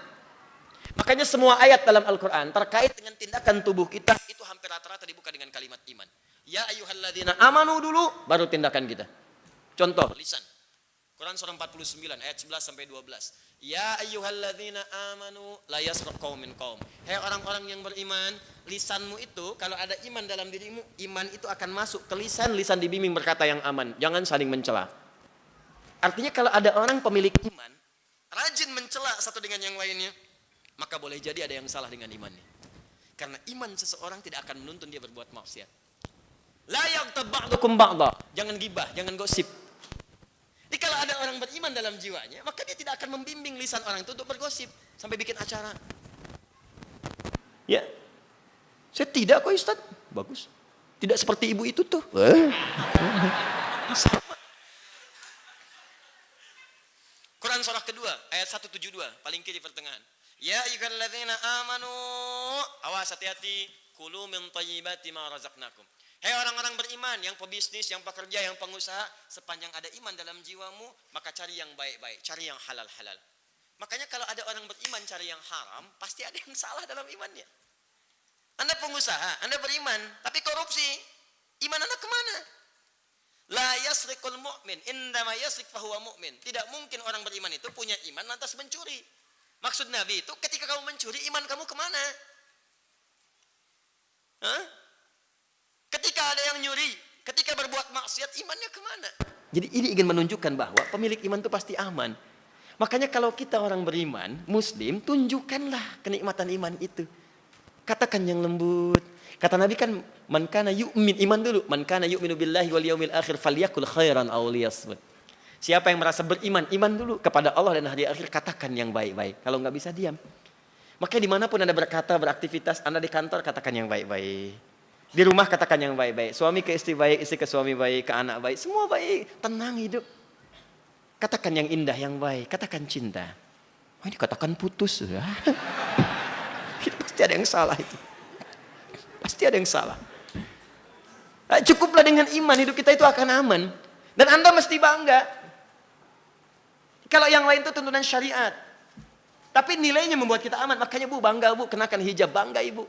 Makanya semua ayat dalam Al-Quran terkait dengan tindakan tubuh kita, itu hampir rata-rata dibuka dengan kalimat iman. Ya ayyuhalladzina amanu dulu, baru tindakan kita. Contoh, lisan. Quran surah 49 ayat 11 sampai 12. Ya ayyuhalladzina amanu la yasraq qaumin qaum. Hai orang-orang yang beriman, lisanmu itu kalau ada iman dalam dirimu, iman itu akan masuk ke lisan, lisan dibimbing berkata yang aman, jangan saling mencela. Artinya kalau ada orang pemilik iman, rajin mencela satu dengan yang lainnya, maka boleh jadi ada yang salah dengan imannya. Karena iman seseorang tidak akan menuntun dia berbuat maksiat. La yaghtab ba'dukum ba'dha. Jangan gibah, jangan gosip. Jadi kalau ada orang beriman dalam jiwanya, maka dia tidak akan membimbing lisan orang itu untuk bergosip sampai bikin acara. Ya, saya tidak kok Ustaz. Bagus. Tidak seperti ibu itu tuh. Sama. Quran surah kedua ayat 172 paling kiri pertengahan. Ya ayyuhalladzina amanu, awas hati-hati, kulu min thayyibati ma razaqnakum. Hei orang-orang beriman, yang pebisnis, yang pekerja, yang pengusaha, sepanjang ada iman dalam jiwamu, maka cari yang baik-baik, cari yang halal-halal. Makanya kalau ada orang beriman cari yang haram, pasti ada yang salah dalam imannya. Anda pengusaha, Anda beriman, tapi korupsi, iman Anda kemana? La yasriqul mu'min, indama yasriq fahuwa mu'min. Tidak mungkin orang beriman itu punya iman lantas mencuri. Maksud Nabi itu ketika kamu mencuri, iman kamu kemana? Hah? Ketika ada yang nyuri, ketika berbuat maksiat, imannya kemana? Jadi ini ingin menunjukkan bahwa pemilik iman itu pasti aman. Makanya kalau kita orang beriman, muslim, tunjukkanlah kenikmatan iman itu. Katakan yang lembut. Kata Nabi kan, man kana yu'min, iman dulu. Man kana yu'minu billahi wal yaumil akhir falyakul khairan aw liyasmut. Siapa yang merasa beriman, iman dulu kepada Allah dan hari akhir, katakan yang baik-baik. Kalau nggak bisa, diam. Makanya dimanapun Anda berkata, beraktivitas, Anda di kantor, katakan yang baik-baik. Di rumah, katakan yang baik-baik. Suami ke istri baik, istri ke suami baik, ke anak baik. Semua baik, tenang hidup. Katakan yang indah, yang baik. Katakan cinta. Oh, ini katakan putus. Ya. Pasti ada yang salah itu. Pasti ada yang salah. Nah, cukuplah dengan iman, hidup kita itu akan aman. Dan Anda mesti bangga. Kalau yang lain itu tuntunan syariat. Tapi nilainya membuat kita aman. Makanya Bu, bangga Bu, kenakan hijab. Bangga Ibu.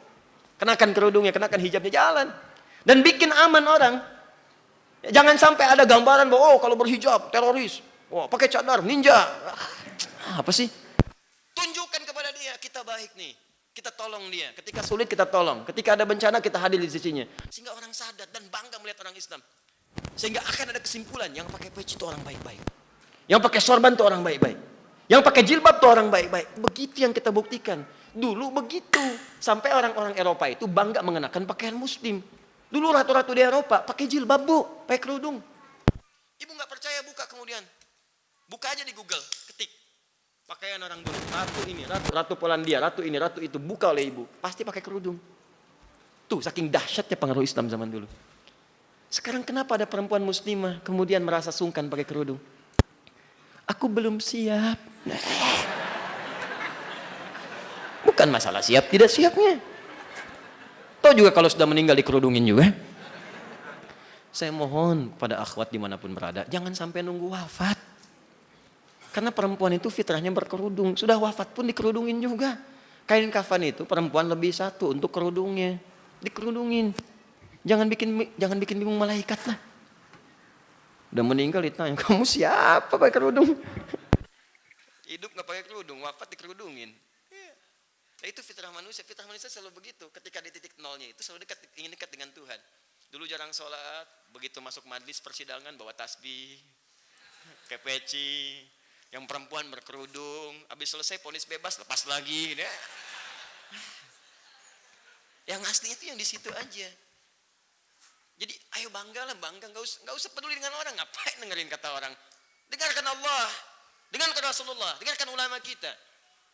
Kenakan kerudungnya, kenakan hijabnya, jalan. Dan bikin aman orang. Jangan sampai ada gambaran bahwa, oh kalau berhijab, teroris. Oh, pakai cadar, ninja. Apa sih? Tunjukkan kepada dia, kita baik nih. Kita tolong dia. Ketika sulit kita tolong. Ketika ada bencana kita hadir di sisinya. Sehingga orang sadar dan bangga melihat orang Islam. Sehingga akan ada kesimpulan, yang pakai peci itu orang baik-baik. Yang pakai sorban itu orang baik-baik. Yang pakai jilbab itu orang baik-baik. Begitu yang kita buktikan. Dulu begitu. Sampai orang-orang Eropa itu bangga mengenakan pakaian muslim. Dulu ratu-ratu di Eropa pakai jilbab Bu, pakai kerudung. Ibu nggak percaya, buka kemudian. Buka aja di Google, ketik. Pakaian orang dulu, ratu ini, ratu Polandia, ratu ini, ratu itu. Buka oleh ibu, pasti pakai kerudung. Tuh, saking dahsyatnya pengaruh Islam zaman dulu. Sekarang kenapa ada perempuan muslimah kemudian merasa sungkan pakai kerudung? Aku belum siap. Bukan masalah siap tidak siapnya. Toh juga kalau sudah meninggal dikerudungin juga. Saya mohon pada akhwat dimanapun berada, jangan sampai nunggu wafat. Karena perempuan itu fitrahnya berkerudung. Sudah wafat pun dikerudungin juga. Kain kafan itu perempuan lebih satu untuk kerudungnya. Dikerudungin. Jangan bikin bingung malaikat lah. Udah meninggal ditanya, kamu siapa pakai kerudung? Hidup nggak pakai kerudung, wafat dikerudungin. Nah, itu fitrah manusia. Fitrah manusia selalu begitu. Ketika di titik nolnya itu selalu ingin dekat dengan Tuhan. Dulu jarang sholat, begitu masuk majlis persidangan bawa tasbih, kayak peci. Yang perempuan berkerudung, habis selesai vonis bebas, lepas lagi. Ya. Yang aslinya itu yang di situ aja. Jadi ayo banggalah, bangga, nggak usah peduli dengan orang. Ngapain dengerin kata orang? Dengarkan Allah, dengarkan Rasulullah, dengarkan ulama kita.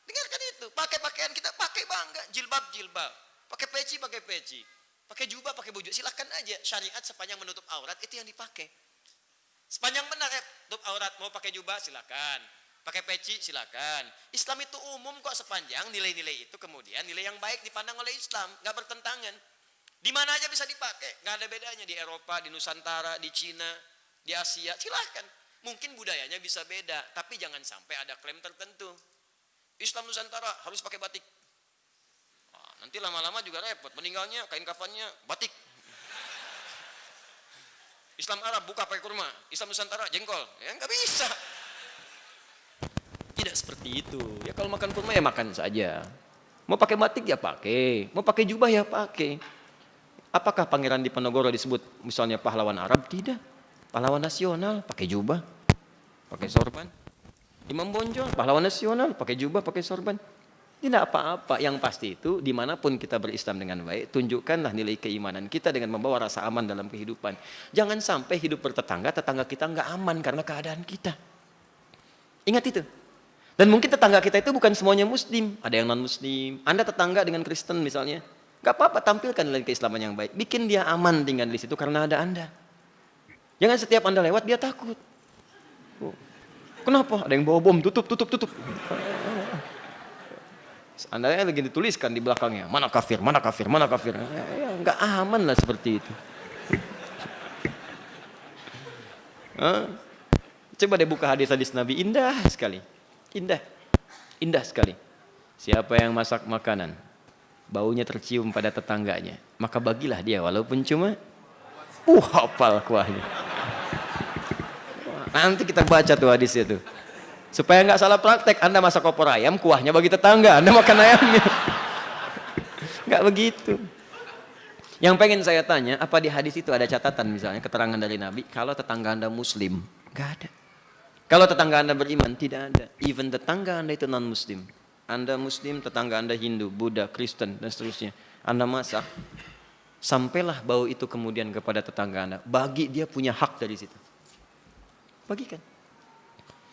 Dengarkan itu, pakai pakaian kita, pakai bangga, jilbab, pakai peci, pakai jubah, pakai baju. Silahkan aja, syariat sepanjang menutup aurat itu yang dipakai. Sepanjang benar ya, tutup aurat, mau pakai jubah silakan, pakai peci silakan. Islam itu umum kok, sepanjang nilai-nilai itu kemudian nilai yang baik dipandang oleh Islam, nggak bertentangan. Di mana aja bisa dipakai, nggak ada bedanya. Di Eropa, di Nusantara, di Cina, di Asia, silahkan. Mungkin budayanya bisa beda, tapi jangan sampai ada klaim tertentu. Islam Nusantara harus pakai batik. Nah, nanti lama-lama juga repot, meninggalnya kain kafannya batik. Islam Arab buka pakai kurma, Islam Nusantara jengkol, ya nggak bisa. Tidak seperti itu. Ya kalau makan kurma ya makan saja. Mau pakai batik ya pakai, mau pakai jubah ya pakai. Apakah Pangeran Diponegoro disebut misalnya pahlawan Arab? Tidak. Pahlawan nasional, pakai jubah, pakai sorban. Imam Bonjol, pahlawan nasional, pakai jubah, pakai sorban. Tidak apa-apa, yang pasti itu dimanapun kita berislam dengan baik, tunjukkanlah nilai keimanan kita dengan membawa rasa aman dalam kehidupan. Jangan sampai hidup bertetangga, tetangga kita nggak aman karena keadaan kita. Ingat itu. Dan mungkin tetangga kita itu bukan semuanya muslim, ada yang non muslim. Anda tetangga dengan Kristen misalnya, nggak apa-apa, tampilkan nilai keislaman yang baik. Bikin dia aman tinggal di situ karena ada Anda. Jangan setiap Anda lewat dia takut. Kenapa? Ada yang bawa bom, tutup. Anda lagi dituliskan di belakangnya, mana kafir, mana kafir, mana kafir. Ya, nggak aman lah seperti itu. Coba deh buka hadis-hadis Nabi, indah sekali. Indah sekali. Siapa yang masak makanan, baunya tercium pada tetangganya, maka bagilah dia walaupun cuma hafal kuahnya. Nanti kita baca tuh hadisnya tuh. Supaya nggak salah praktek, Anda masak opor ayam, kuahnya bagi tetangga, Anda makan ayamnya. Nggak begitu. Yang pengen saya tanya, apa di hadis itu ada catatan misalnya, keterangan dari Nabi, kalau tetangga Anda Muslim? Nggak ada. Kalau tetangga Anda beriman, tidak ada. Even tetangga Anda itu non-Muslim. Anda Muslim, tetangga Anda Hindu, Buddha, Kristen, dan seterusnya. Anda masak, sampailah bau itu kemudian kepada tetangga Anda. Bagi dia punya hak dari situ. Bagikan.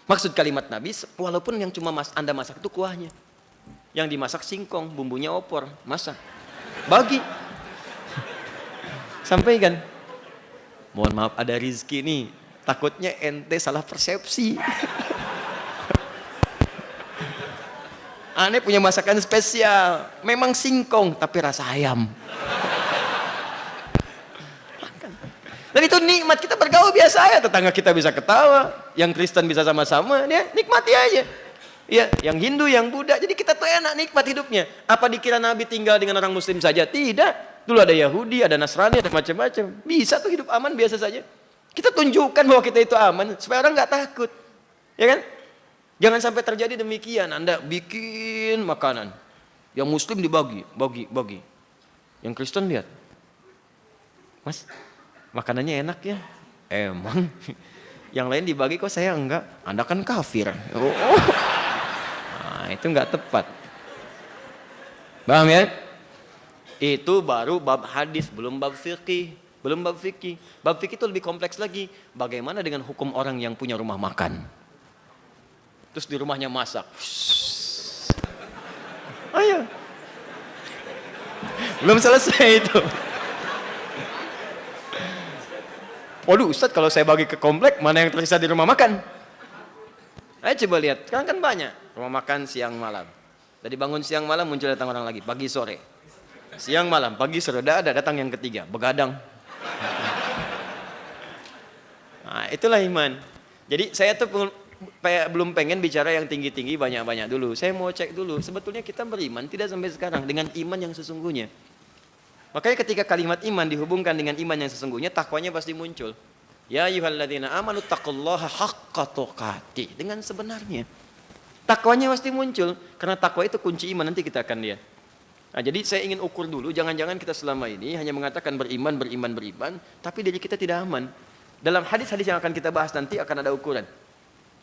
Maksud kalimat Nabi, walaupun yang cuma Anda masak itu kuahnya. Yang dimasak singkong, bumbunya opor, masak. Bagi. Sampaikan. Mohon maaf ada rizki nih. Takutnya ente salah persepsi. Aneh punya masakan spesial. Memang singkong, tapi rasa ayam. Dan itu nikmat, kita bergaul biasa ya, tetangga kita bisa ketawa, yang Kristen bisa sama-sama, dia nikmati aja. Ya, yang Hindu, yang Buddha, jadi kita tuh enak nikmat hidupnya. Apa dikira Nabi tinggal dengan orang Muslim saja? Tidak. Dulu ada Yahudi, ada Nasrani, ada macam-macam. Bisa tuh hidup aman biasa saja. Kita tunjukkan bahwa kita itu aman supaya orang nggak takut, ya kan? Jangan sampai terjadi demikian. Anda bikin makanan, yang Muslim bagi. Yang Kristen lihat, Mas. Makanannya enak ya? Emang. Yang lain dibagi kok saya enggak? Anda kan kafir. Nah, itu enggak tepat. Paham ya? Itu baru bab hadis, belum bab fikih. Bab fikih itu lebih kompleks lagi. Bagaimana dengan hukum orang yang punya rumah makan? Terus di rumahnya masak. Ayo. Belum selesai itu. Waduh Ustadz, kalau saya bagi ke komplek, mana yang tersisa di rumah makan? Ayo coba lihat, sekarang kan banyak rumah makan siang malam. Tadi bangun siang malam muncul datang orang lagi, pagi sore. Siang malam, pagi sore, ada datang yang ketiga, begadang. Nah itulah iman. Jadi saya tuh belum pengen bicara yang tinggi-tinggi banyak-banyak dulu. Saya mau cek dulu, sebetulnya kita beriman tidak sampai sekarang dengan iman yang sesungguhnya. Makanya ketika kalimat iman dihubungkan dengan iman yang sesungguhnya, takwanya pasti muncul. Ya ayyuhalladzina amanu taqullaha haqqa tuqatih, dengan sebenarnya. Takwanya pasti muncul, karena takwa itu kunci iman, nanti kita akan lihat. Nah, jadi saya ingin ukur dulu, jangan-jangan kita selama ini hanya mengatakan beriman, tapi diri kita tidak aman. Dalam hadis-hadis yang akan kita bahas nanti akan ada ukuran.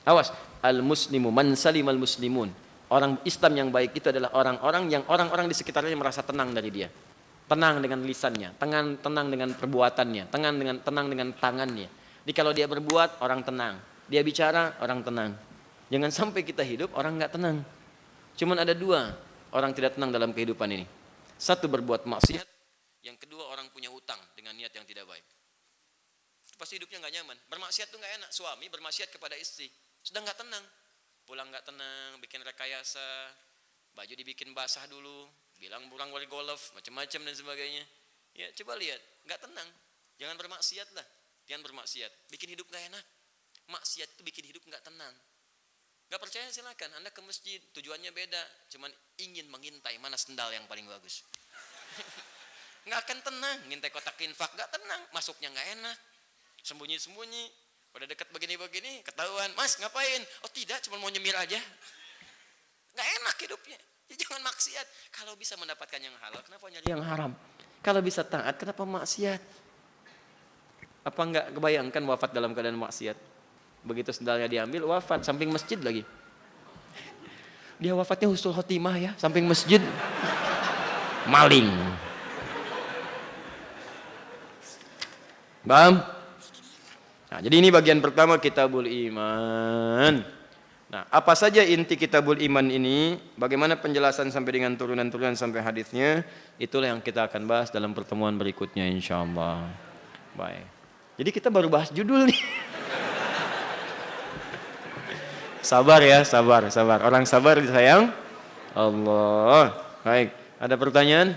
Awas, al-muslimu man salimal muslimun. Orang Islam yang baik itu adalah orang-orang di sekitarnya merasa tenang dari dia. Tenang dengan lisannya, tenang dengan perbuatannya, tenang dengan tangannya. Jadi kalau dia berbuat, orang tenang. Dia bicara, orang tenang. Jangan sampai kita hidup, orang nggak tenang. Cuman ada dua orang tidak tenang dalam kehidupan ini. Satu berbuat maksiat, yang kedua orang punya utang dengan niat yang tidak baik. Pasti hidupnya nggak nyaman. Bermaksiat tuh nggak enak. Suami bermaksiat kepada istri, sudah nggak tenang. Pulang nggak tenang, bikin rekayasa, baju dibikin basah dulu. Bilang burang wali golf, macam-macam dan sebagainya. Ya coba lihat, nggak tenang. Jangan bermaksiat lah, jangan bermaksiat. Bikin hidup nggak enak. Maksiat itu bikin hidup nggak tenang. Nggak percaya silakan, Anda ke masjid, tujuannya beda. Cuman ingin mengintai mana sendal yang paling bagus. Nggak akan tenang, ngintai kotak infak nggak tenang. Masuknya nggak enak, sembunyi-sembunyi. Pada dekat begini-begini, ketahuan, Mas ngapain? Oh tidak, cuma mau nyemir aja. Nggak enak hidupnya. Jangan maksiat. Kalau bisa mendapatkan yang halal, kenapa nyari yang haram? Kalau bisa taat, kenapa maksiat? Apa enggak kebayangkan wafat dalam keadaan maksiat? Begitu sendalnya diambil, wafat samping masjid lagi. Dia wafatnya husnul khotimah ya, samping masjid. Maling. Paham? Nah, jadi ini bagian pertama kitabul iman. Nah, apa saja inti kitabul iman ini, bagaimana penjelasan sampai dengan turunan-turunan sampai hadisnya, itulah yang kita akan bahas dalam pertemuan berikutnya insyaallah. Baik. Jadi kita baru bahas judul nih. Sabar ya, sabar. Orang sabar disayang Allah. Baik, ada pertanyaan?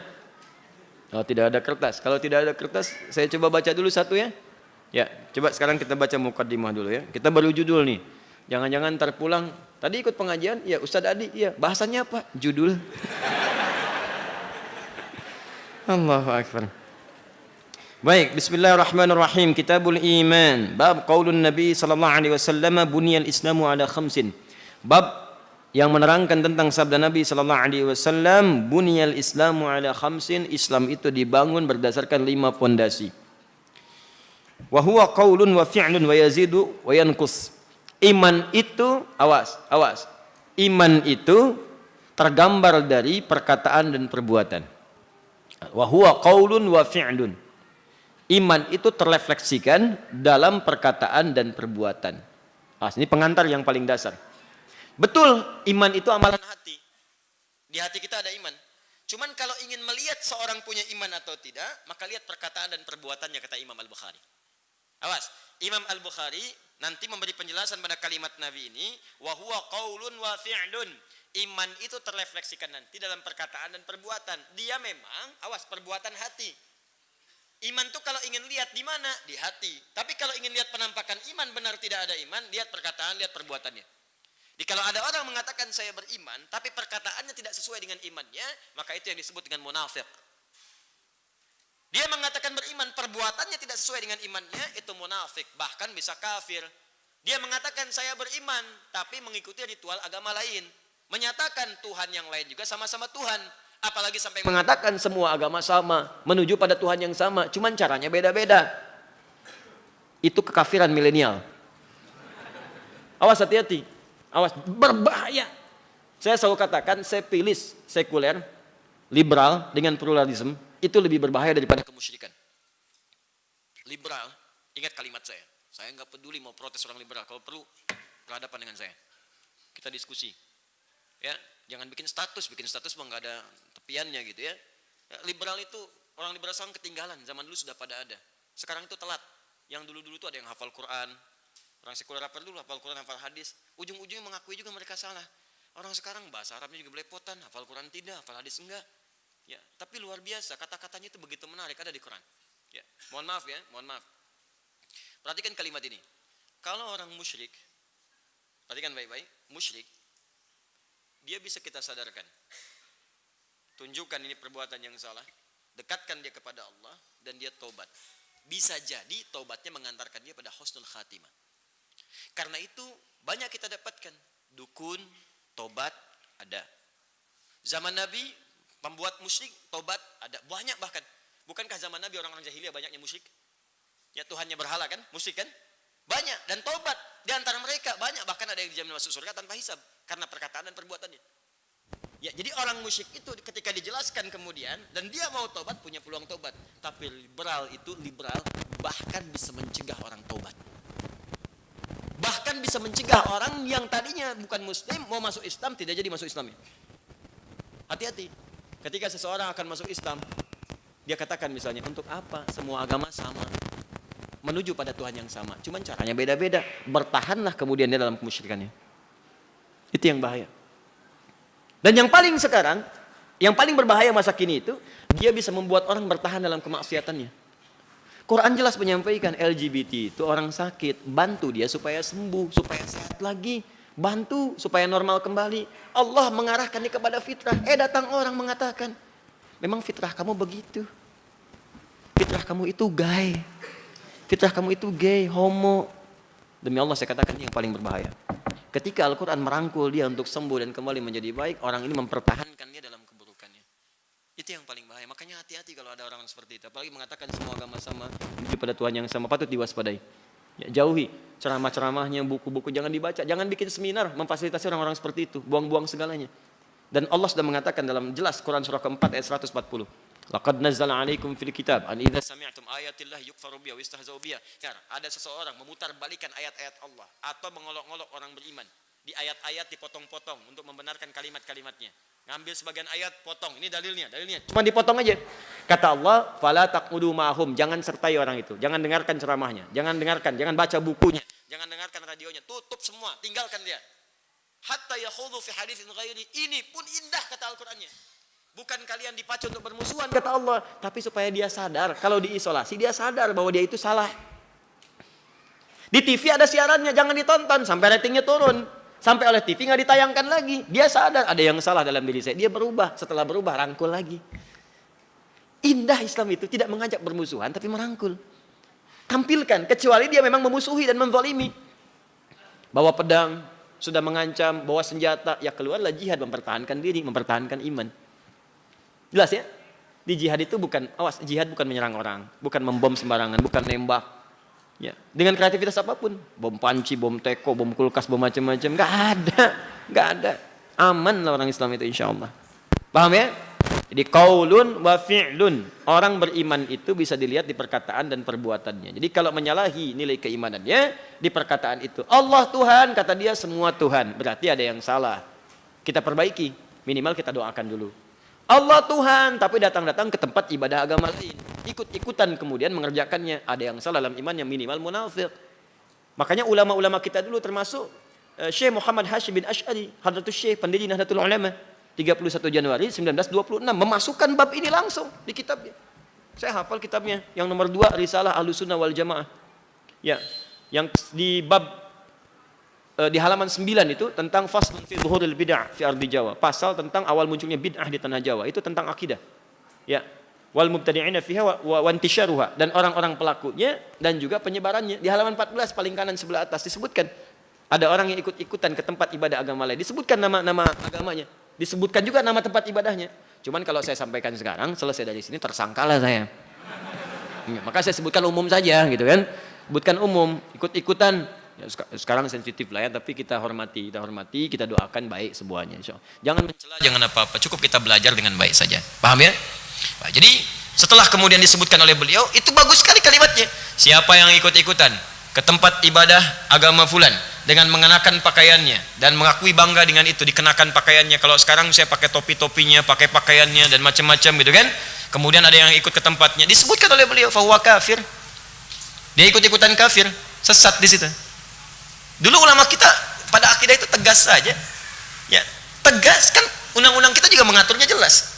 Oh, tidak ada kertas. Kalau tidak ada kertas, saya coba baca dulu satu ya. Ya, coba sekarang kita baca mukaddimah dulu ya. Kita baru judul nih. Jangan-jangan ntar pulang, tadi ikut pengajian, ya Ustadz Adi, ya bahasanya apa? Judul. Allahu Akbar. Baik, bismillahirrahmanirrahim. Kitabul Iman. Bab qaulun Nabi sallallahu alaihi wasallam buniyal Islamu ala khamsin. Bab yang menerangkan tentang sabda Nabi sallallahu alaihi wasallam, buniyal Islamu ala khamsin. Islam itu dibangun berdasarkan 5 fondasi. Wa huwa qaulun wa fi'lun wa yazidu wa yanqus. Iman itu, awas. Iman itu tergambar dari perkataan dan perbuatan. Wa huwa qaulun wa fi'lun. Iman itu terrefleksikan dalam perkataan dan perbuatan. Ini pengantar yang paling dasar. Betul, iman itu amalan hati. Di hati kita ada iman. Cuman kalau ingin melihat seorang punya iman atau tidak, maka lihat perkataan dan perbuatannya, kata Imam Al-Bukhari. Awas, Imam Al-Bukhari nanti memberi penjelasan pada kalimat Nabi ini, wa huwa qaulun wa fi'lun. Iman itu terrefleksikan nanti dalam perkataan dan perbuatan. Dia memang, awas, perbuatan hati. Iman itu kalau ingin lihat di mana? Di hati. Tapi kalau ingin lihat penampakan iman benar tidak ada iman, lihat perkataan, lihat perbuatannya. Jadi kalau ada orang mengatakan saya beriman, tapi perkataannya tidak sesuai dengan imannya, maka itu yang disebut dengan munafik. Dia mengatakan beriman, perbuatannya tidak sesuai dengan imannya, itu munafik, bahkan bisa kafir. Dia mengatakan saya beriman, tapi mengikuti ritual agama lain. Menyatakan Tuhan yang lain juga sama-sama Tuhan. Apalagi sampai mengatakan semua agama sama, menuju pada Tuhan yang sama, cuman caranya beda-beda. Itu kekafiran milenial. Awas, hati-hati. Awas, berbahaya. Saya selalu katakan, saya pilih sekuler, liberal dengan pluralisme, itu lebih berbahaya daripada kemusyrikan. Liberal, ingat kalimat saya. Saya nggak peduli mau protes orang liberal, kalau perlu berhadapan dengan saya. Kita diskusi. Ya, jangan bikin status mah nggak ada tepiannya gitu ya. Liberal itu, orang liberal sekarang ketinggalan, zaman dulu sudah pada ada. Sekarang itu telat. Yang dulu-dulu itu ada yang hafal Quran. Orang sekuler apa dulu hafal Quran, hafal hadis. Ujung-ujungnya mengakui juga mereka salah. Orang sekarang bahasa Arabnya juga belepotan, hafal Quran tidak, hafal hadis enggak. Ya, tapi luar biasa, kata-katanya itu begitu menarik, ada di Quran. Ya, mohon maaf. Perhatikan kalimat ini. Kalau orang musyrik, perhatikan baik-baik, musyrik, dia bisa kita sadarkan. Tunjukkan ini perbuatan yang salah, dekatkan dia kepada Allah, dan dia tobat. Bisa jadi tobatnya mengantarkan dia pada husnul khatimah. Karena itu banyak kita dapatkan dukun, tobat ada. Zaman Nabi pembuat musyrik tobat ada, banyak bahkan. Bukankah zaman Nabi orang-orang jahiliyah banyaknya musyrik? Ya Tuhannya berhala kan, musyrik kan? Banyak, dan tobat di antara mereka banyak, bahkan ada yang dijamin masuk surga tanpa hisab karena perkataan dan perbuatannya. Ya, jadi orang musyrik itu ketika dijelaskan kemudian dan dia mau tobat punya peluang tobat. Tapi liberal bahkan bisa mencegah orang tobat. Bahkan bisa mencegah orang yang tadinya bukan muslim mau masuk Islam tidak jadi masuk Islam. Hati-hati. Ketika seseorang akan masuk Islam, dia katakan misalnya, untuk apa semua agama sama? Menuju pada Tuhan yang sama. Cuman caranya beda-beda. Bertahanlah kemudian dia dalam kemusyrikannya. Itu yang bahaya. Dan yang paling sekarang, yang paling berbahaya masa kini itu, dia bisa membuat orang bertahan dalam kemaksiatannya. Quran jelas menyampaikan LGBT itu orang sakit, bantu dia supaya sembuh, supaya sehat lagi. Bantu supaya normal kembali. Allah mengarahkan dia kepada fitrah. Datang orang mengatakan, memang fitrah kamu begitu. Fitrah kamu itu gay. Fitrah kamu itu gay, homo. Demi Allah saya katakan yang paling berbahaya. Ketika Al-Quran merangkul dia untuk sembuh dan kembali menjadi baik, orang ini mempertahankan dia dalam keburukannya. Itu yang paling bahaya. Makanya hati-hati kalau ada orang seperti itu. Apalagi mengatakan semua agama sama, menuju pada Tuhan yang sama, patut diwaspadai. Ya, jauhi ceramah-ceramahnya, buku-buku jangan dibaca. Jangan bikin seminar memfasilitasi orang-orang seperti itu. Buang-buang segalanya. Dan Allah sudah mengatakan dalam jelas Quran surah keempat ayat 140. Laqad nazzala 'alaikum fil kitab an idza sami'tum ayatillahi yukfaru biha wa yastahza'u biha. Ada seseorang memutarbalikkan ayat-ayat Allah atau mengolok-olok orang beriman. Di ayat-ayat dipotong-potong untuk membenarkan kalimat-kalimatnya. Ngambil sebagian ayat, potong. Ini dalilnya. Cuma dipotong aja. Kata Allah, fala taqudu ma'hum, jangan sertai orang itu. Jangan dengarkan ceramahnya, jangan baca bukunya, jangan dengarkan radionya. Tutup semua, tinggalkan dia. hatta yakhudhu fi haditsin ghairi. Ini pun indah kata Al-Qur'annya. Bukan kalian dipacu untuk bermusuhan kata Allah, tapi supaya dia sadar kalau diisolasi dia sadar bahwa dia itu salah. Di TV ada siarannya, jangan ditonton sampai ratingnya turun. Sampai oleh TV nggak ditayangkan lagi. Dia sadar ada yang salah dalam diri saya. Dia berubah. Setelah berubah rangkul lagi. Indah Islam itu tidak mengajak bermusuhan tapi merangkul. Tampilkan kecuali dia memang memusuhi dan menzalimi. Bawa pedang, sudah mengancam, bawa senjata, ya keluarlah jihad mempertahankan diri, mempertahankan iman. Jelas ya? Di jihad itu bukan, awas, jihad bukan menyerang orang, bukan membom sembarangan, bukan nembak. Ya, dengan kreativitas apapun, bom panci, bom teko, bom kulkas, bom macam-macam, nggak ada. Aman lah orang Islam itu insya Allah. Paham ya? Jadi qaulun wa fi'lun. Orang beriman itu bisa dilihat di perkataan dan perbuatannya. Jadi kalau menyalahi nilai keimanannya di perkataan itu, Allah Tuhan, kata dia semua Tuhan, berarti ada yang salah. Kita perbaiki, minimal kita doakan dulu. Allah Tuhan, tapi datang-datang ke tempat ibadah agama lain, ikut-ikutan kemudian mengerjakannya, ada yang salah dalam iman, yang minimal munafik. Makanya ulama-ulama kita dulu termasuk Syekh Muhammad Hashim bin Asy'ari, Hadratus Syekh, pendiri Nahdlatul Ulama, 31 Januari 1926 memasukkan bab ini langsung di kitabnya. Saya hafal kitabnya yang nomor 2 Risalah Ahlussunnah wal Jamaah. Ya, yang di bab di halaman 9 itu tentang faslun fi dhuhuril bid'ah fi ardi Jawa. Pasal tentang awal munculnya bid'ah di tanah Jawa. Itu tentang akidah. Ya. Wal mubtadi'ina fiha wa intisyaruha, dan orang-orang pelakunya dan juga penyebarannya. Di halaman 14 paling kanan sebelah atas disebutkan ada orang yang ikut-ikutan ke tempat ibadah agama lain. Disebutkan nama agamanya. Disebutkan juga nama tempat ibadahnya. Cuman kalau saya sampaikan sekarang, selesai dari sini tersangkalah saya. Ya, maka saya sebutkan umum saja gitu kan. Sebutkan umum, ikut-ikutan. Ya, sekarang sensitif lah ya, tapi kita hormati, kita doakan baik semuanya. Jangan mencela, jangan apa-apa, cukup kita belajar dengan baik saja. Paham ya? Nah, jadi setelah kemudian disebutkan oleh beliau, itu bagus sekali kalimatnya. Siapa yang ikut-ikutan ke tempat ibadah agama fulan dengan mengenakan pakaiannya dan mengakui bangga dengan itu, dikenakan pakaiannya. Kalau sekarang saya pakai topi-topinya, pakai pakaiannya dan macam-macam gitu kan. Kemudian ada yang ikut ke tempatnya, disebutkan oleh beliau fahuwa kafir. Dia ikut-ikutan kafir, sesat di situ. Dulu ulama kita pada akidah itu tegas saja. Ya, tegas kan, undang-undang kita juga mengaturnya jelas.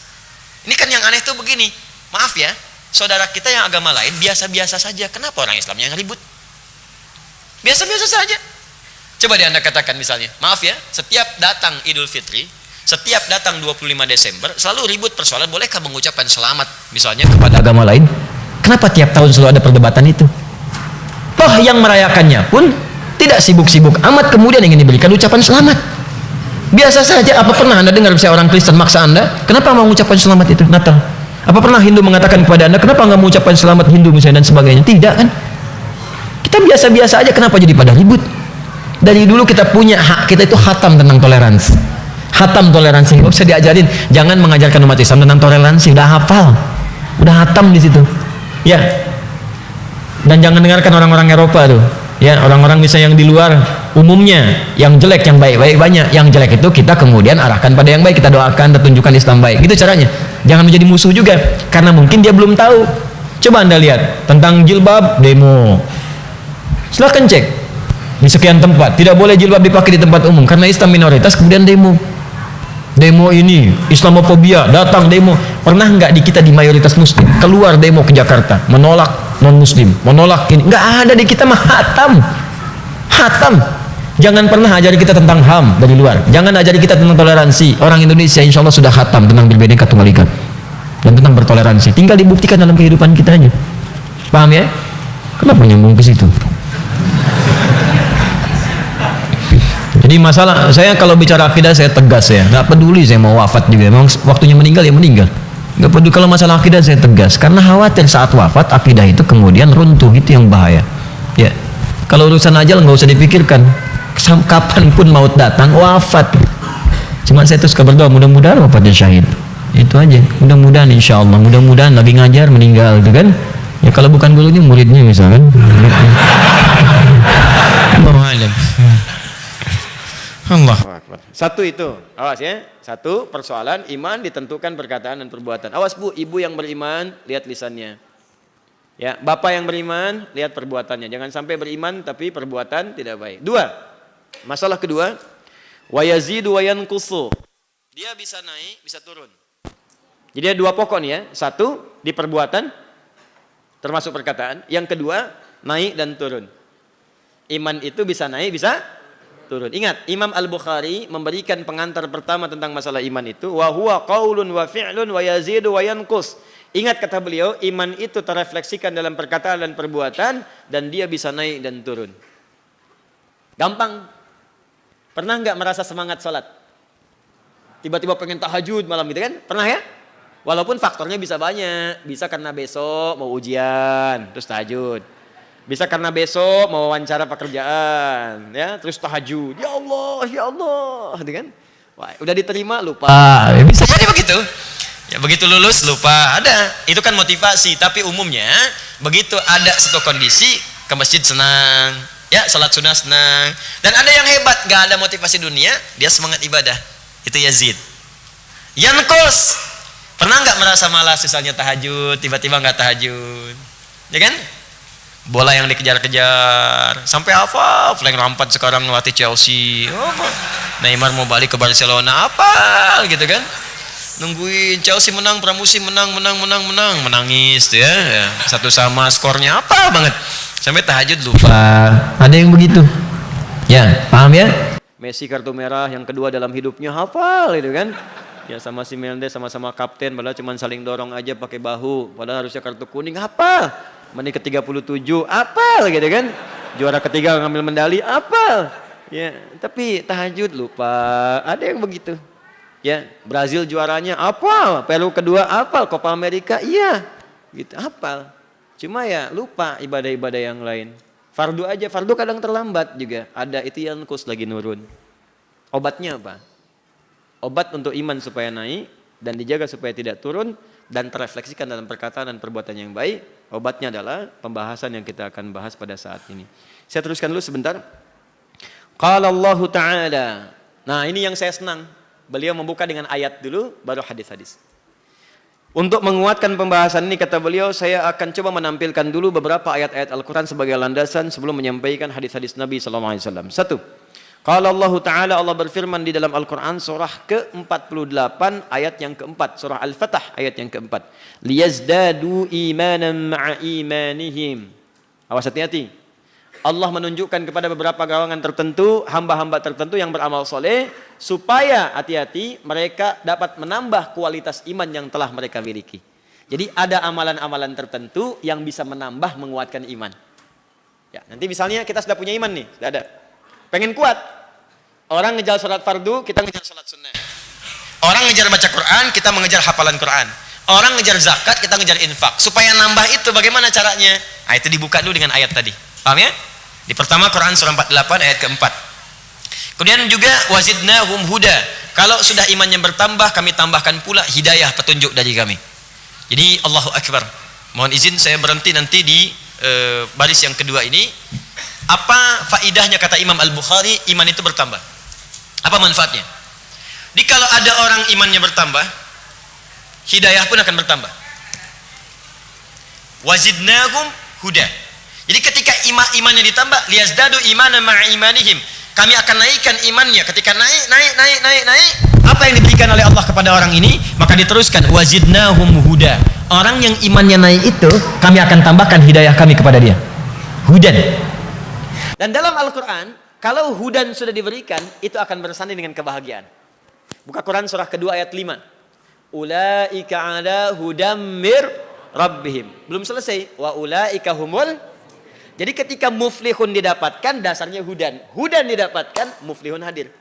Ini kan yang aneh tuh begini. Maaf ya, saudara kita yang agama lain biasa-biasa saja. Kenapa orang Islam yang ribut? Biasa-biasa saja. Coba Anda katakan misalnya, maaf ya, setiap datang Idul Fitri, setiap datang 25 Desember, selalu ribut persoalan bolehkah mengucapkan selamat misalnya kepada agama lain? Kenapa tiap tahun selalu ada perdebatan itu? Toh yang merayakannya pun tidak sibuk-sibuk amat kemudian ingin diberikan ucapan selamat. Biasa saja. Apa pernah Anda dengar saya orang Kristen maksa Anda? Kenapa mau mengucapkan selamat itu Natal? Apa pernah Hindu mengatakan kepada Anda, kenapa nggak mengucapkan selamat Hindu misalnya dan sebagainya? Tidak kan? Kita biasa-biasa aja, kenapa jadi pada ribut? Dari dulu kita punya hak, kita itu khatam tentang toleransi. Khatam toleransi, nggak usah diajarin. Jangan mengajarkan umat Islam tentang toleransi, udah hafal, udah khatam di situ. Ya. Dan jangan dengarkan orang-orang Eropa tuh. Ya, orang-orang misalnya yang di luar, umumnya yang jelek, yang baik-baik banyak. Yang jelek itu kita kemudian arahkan pada yang baik, kita doakan, kita tunjukkan Islam baik. Itu caranya. Jangan menjadi musuh juga, karena mungkin dia belum tahu. Coba Anda lihat tentang jilbab, demo. Silahkan cek di sekian tempat, tidak boleh jilbab dipakai di tempat umum karena Islam minoritas, kemudian demo. Demo ini Islamofobia, datang demo. Pernah nggak di kita di mayoritas muslim keluar demo ke Jakarta menolak non muslim, menolak ini? Nggak ada di kita mah, hatam. Jangan pernah ajari kita tentang HAM dari luar, jangan ajari kita tentang toleransi. Orang Indonesia insya Allah sudah hatam tentang Bhinneka Tunggal Ika dan tentang bertoleransi, tinggal dibuktikan dalam kehidupan kita aja. Paham ya? Kenapa nyambung ke situ? Jadi masalah saya kalau bicara akidah saya tegas ya, nggak peduli saya mau wafat juga, memang waktunya meninggal ya meninggal, nggak peduli. Kalau masalah akidah saya tegas karena khawatir saat wafat akidah itu kemudian runtuh, itu yang bahaya. Ya, kalau urusan ajal nggak usah dipikirkan, kapanpun maut datang wafat. Cuma saya terus berdoa mudah-mudahan wafatnya syahid, itu aja. Mudah-mudahan insya Allah, mudah-mudahan lagi ngajar meninggal, gitu kan? Ya kalau bukan gurunya muridnya misalkan. Allah. Satu itu, awas ya. Satu, persoalan iman ditentukan perkataan dan perbuatan. Awas Bu, ibu yang beriman, lihat lisannya. Ya, bapak yang beriman, lihat perbuatannya. Jangan sampai beriman tapi perbuatan tidak baik. Dua, masalah kedua, Wa yazidu wa yanqusu. Dia bisa naik, bisa turun. Jadi ada dua pokok nih ya. Satu, di perbuatan, termasuk perkataan. Yang kedua, naik dan turun. Iman itu bisa naik, bisa turun. Ingat, Imam Al-Bukhari memberikan pengantar pertama tentang masalah iman itu. Wa huwa qaulun wa fi'lun wa yazidu wa yanqus. Ingat kata beliau, iman itu terefleksikan dalam perkataan dan perbuatan. Dan dia bisa naik dan turun. Gampang. Pernah nggak merasa semangat sholat? Tiba-tiba pengen tahajud malam gitu kan? Pernah ya? Walaupun faktornya bisa banyak. Bisa karena besok mau ujian, terus tahajud. Bisa karena besok mau wawancara pekerjaan, ya, terus tahajud. Ya Allah, gitu kan? Wah, udah diterima lupa. Bisa jadi begitu. Ya begitu lulus lupa. Ada. Itu kan motivasi, tapi umumnya begitu ada satu kondisi ke masjid senang, ya salat sunnah senang. Dan ada yang hebat, gak ada motivasi dunia, dia semangat ibadah. Itu Yazid. Yanqus. Pernah nggak merasa malas misalnya tahajud, tiba-tiba nggak tahajud, ya kan? Bola yang dikejar-kejar, sampai apa? Frank Lampard sekarang melatih Chelsea, Neymar mau balik ke Barcelona, apa? Gitu kan? Nungguin Chelsea menang, pramusim menangis tuh ya. Satu sama skornya apa banget, sampai tahajud lupa. Ada yang begitu, ya paham ya? Messi kartu merah yang kedua dalam hidupnya hafal itu kan? Ya sama si Mendes sama-sama kapten, padahal cuma saling dorong aja pakai bahu. Padahal harusnya kartu kuning, apa? Menit ke-37, apa gitu kan? Juara ketiga ngambil medali, apa? Ya, tapi tahajud lupa. Ada yang begitu. Ya, Brazil juaranya apa? Peru kedua apa? Copa America, iya. Gitu, apa? Cuma ya lupa ibadah-ibadah yang lain. Fardu aja, fardu kadang terlambat juga. Ada itu yang kus lagi nurun. Obatnya apa? Obat untuk iman supaya naik dan dijaga supaya tidak turun dan terefleksikan dalam perkataan dan perbuatan yang baik. Obatnya adalah pembahasan yang kita akan bahas pada saat ini. Saya teruskan dulu sebentar. Qala Allah Ta'ala. Nah, ini yang saya senang. Beliau membuka dengan ayat dulu baru hadis-hadis. Untuk menguatkan pembahasan ini kata beliau, saya akan coba menampilkan dulu beberapa ayat-ayat Al-Qur'an sebagai landasan sebelum menyampaikan hadis-hadis Nabi sallallahu alaihi wasallam. Satu. Qala Allah Ta'ala, Allah berfirman di dalam Al-Quran surah ke-48 ayat yang keempat. Surah Al-Fatah ayat yang keempat. Liyazdadu imanan ma'a imanihim. Awas hati-hati. Allah menunjukkan kepada beberapa golongan tertentu, hamba-hamba tertentu yang beramal soleh, supaya hati-hati mereka dapat menambah kualitas iman yang telah mereka miliki. Jadi ada amalan-amalan tertentu yang bisa menambah, menguatkan iman. Ya, nanti misalnya kita sudah punya iman nih, sudah ada. Pengen kuat. Orang ngejar sholat fardu, kita ngejar sholat sunnah. Orang ngejar baca Quran, kita mengejar hafalan Quran. Orang ngejar zakat, kita ngejar infak. Supaya nambah itu bagaimana caranya? Nah, itu dibuka dulu dengan ayat tadi. Paham ya? Di pertama Quran surah 48 ayat keempat. Kemudian juga wazidnahum huda. Kalau sudah imannya bertambah, kami tambahkan pula hidayah, petunjuk dari kami. Jadi Allahu Akbar. Mohon izin saya berhenti nanti di baris yang kedua ini. Apa faidahnya kata Imam Al-Bukhari, iman itu bertambah? Apa manfaatnya? Jadi kalau ada orang imannya bertambah, hidayah pun akan bertambah. Wazidnahum huda. Jadi ketika imannya ditambah, liyazdadu imanan ma'a imanihim. Kami akan naikkan imannya. Ketika naik, apa yang diberikan oleh Allah kepada orang ini, maka diteruskan wazidnahum huda. Orang yang imannya naik itu, kami akan tambahkan hidayah kami kepada dia. Hudan. Dan dalam Al-Quran, kalau hudan sudah diberikan, itu akan bersanding dengan kebahagiaan. Buka Quran surah kedua ayat 5. Ulaika ala hudam mir rabbihim. Belum selesai. Wa ulaika humul. Jadi ketika muflihun didapatkan, dasarnya hudan. Hudan didapatkan, muflihun hadir.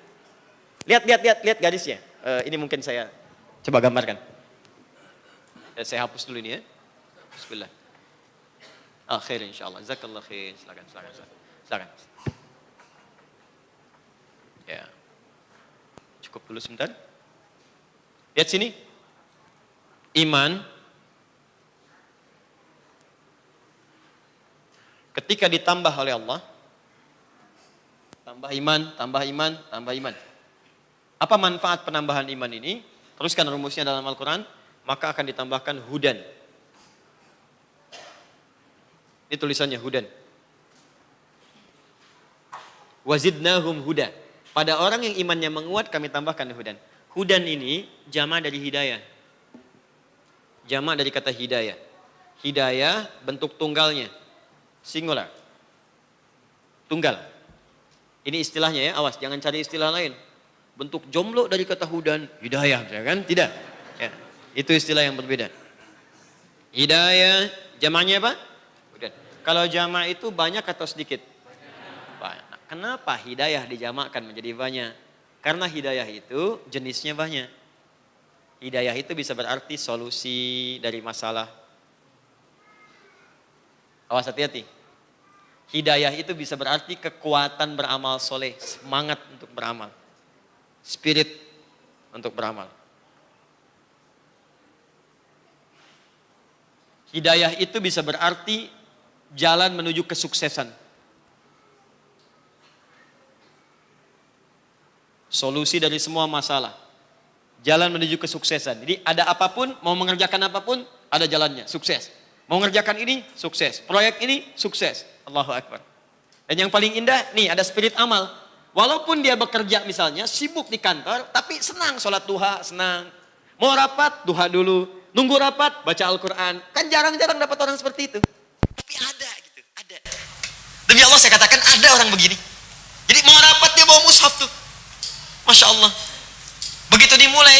Lihat garisnya. Ini mungkin saya coba gambarkan. Saya hapus dulu ini ya. Bismillah. Khair insyaallah. Jazakallah khair. Silakan. Ya. Cukup dulu sebentar. Lihat sini. Iman ketika ditambah oleh Allah, tambah iman. Apa manfaat penambahan iman ini? Teruskan rumusnya dalam Al-Quran, maka akan ditambahkan hudan. Ini tulisannya hudan. Wazidnahum huda. Pada orang yang imannya menguat kami tambahkan hudan. Hudan ini jama' dari hidayah. Jama' dari kata hidayah. Hidayah bentuk tunggalnya. Singular. Tunggal. Ini istilahnya ya, awas jangan cari istilah lain. Bentuk jomblo dari kata hudan, hidayah, kan? Tidak. Ya, itu istilah yang berbeda. Hidayah, jamaknya apa? Hudan. Kalau jamak itu banyak atau sedikit? Banyak. Kenapa hidayah dijamakkan menjadi banyak? Karena hidayah itu jenisnya banyak. Hidayah itu bisa berarti solusi dari masalah. Awas hati-hati. Hidayah itu bisa berarti kekuatan beramal soleh, semangat untuk beramal, spirit untuk beramal. Hidayah itu bisa berarti jalan menuju kesuksesan. Solusi dari semua masalah. Jalan menuju kesuksesan. Jadi ada apapun, mau mengerjakan apapun, ada jalannya, sukses. Mau mengerjakan ini, sukses. Proyek ini, sukses. Allahu Akbar. Dan yang paling indah, nih ada spirit amal. Walaupun dia bekerja misalnya, sibuk di kantor, tapi senang sholat duha, senang. Mau rapat, duha dulu. Nunggu rapat, baca Al-Quran. Kan jarang-jarang dapat orang seperti itu. Tapi ada gitu, ada. Demi Allah saya katakan ada orang begini. Jadi mau rapat dia bawa mushaf tuh. Masya Allah. Begitu dimulai,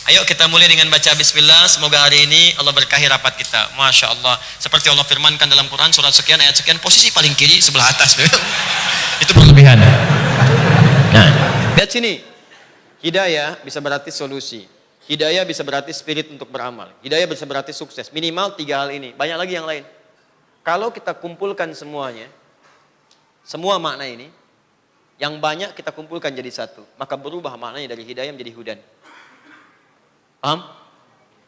ayo kita mulai dengan baca bismillah. Semoga hari ini Allah berkahi rapat kita. Masya Allah. Seperti Allah firmankan dalam Quran surat sekian ayat sekian, posisi paling kiri sebelah atas. Itu berlebihan. Nah, lihat sini. Hidayah bisa berarti solusi. Hidayah bisa berarti spirit untuk beramal. Hidayah bisa berarti sukses. Minimal 3 hal ini. Banyak lagi yang lain. Kalau kita kumpulkan semuanya, semua makna ini, yang banyak kita kumpulkan jadi satu, maka berubah maknanya dari hidayah menjadi hudan. Paham?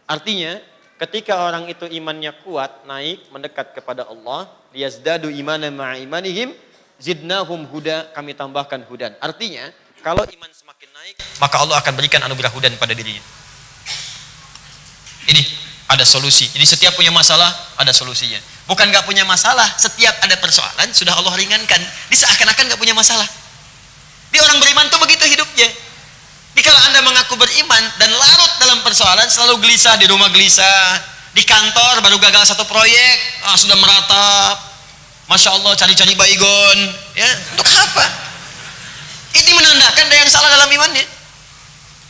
Artinya, ketika orang itu imannya kuat, naik, mendekat kepada Allah, liyazdadu imanan ma'a imanihim, zidnahum huda, kami tambahkan hudan. Artinya, kalau iman semakin naik, maka Allah akan berikan anugerah hudan pada dirinya. Ini ada solusi. Jadi setiap punya masalah, ada solusinya. Bukan gak punya masalah, setiap ada persoalan, sudah Allah ringankan. Dia seakan-akan gak punya masalah. Dia orang beriman tuh begitu hidupnya. Jadi kalau Anda mengaku beriman dan larut dalam persoalan, selalu gelisah, di rumah gelisah, di kantor baru gagal satu proyek, sudah meratap, Masya Allah cari-cari baygon, ya, untuk apa? Ini menandakan ada yang salah dalam imannya.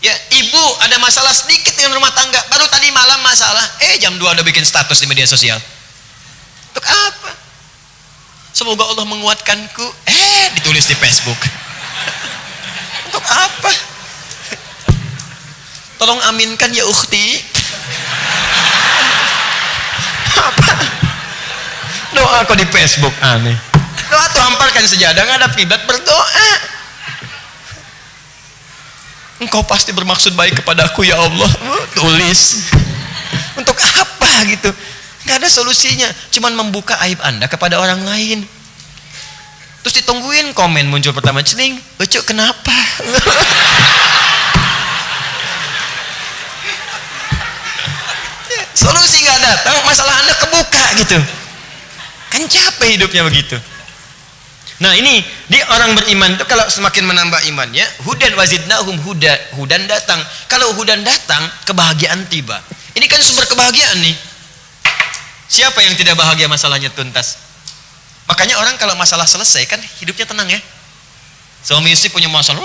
Ya, ibu ada masalah sedikit dengan rumah tangga, baru tadi malam masalah, jam 2 udah bikin status di media sosial. Untuk apa? Semoga Allah menguatkanku, ditulis di Facebook. Untuk apa? Tolong aminkan ya ukhti. Apa? Doa kok di Facebook aneh. Doa tuh hamparkan sejadah, ngadap kiblat, berdoa. Engkau pasti bermaksud baik kepadaku ya Allah. Tulis. Untuk apa gitu? Gak ada solusinya. Cuman membuka aib Anda kepada orang lain. Terus ditungguin komen muncul pertama, cening, lucu kenapa? Solusi gak datang, masalah Anda kebuka gitu. Kan capek hidupnya begitu. Nah ini, di orang beriman itu kalau semakin menambah imannya, hudan wazidnahum huda, hudan datang. Kalau hudan datang, kebahagiaan tiba. Ini kan sumber kebahagiaan nih. Siapa yang tidak bahagia masalahnya tuntas? Makanya orang kalau masalah selesai kan hidupnya tenang ya. Suami istri punya masalah,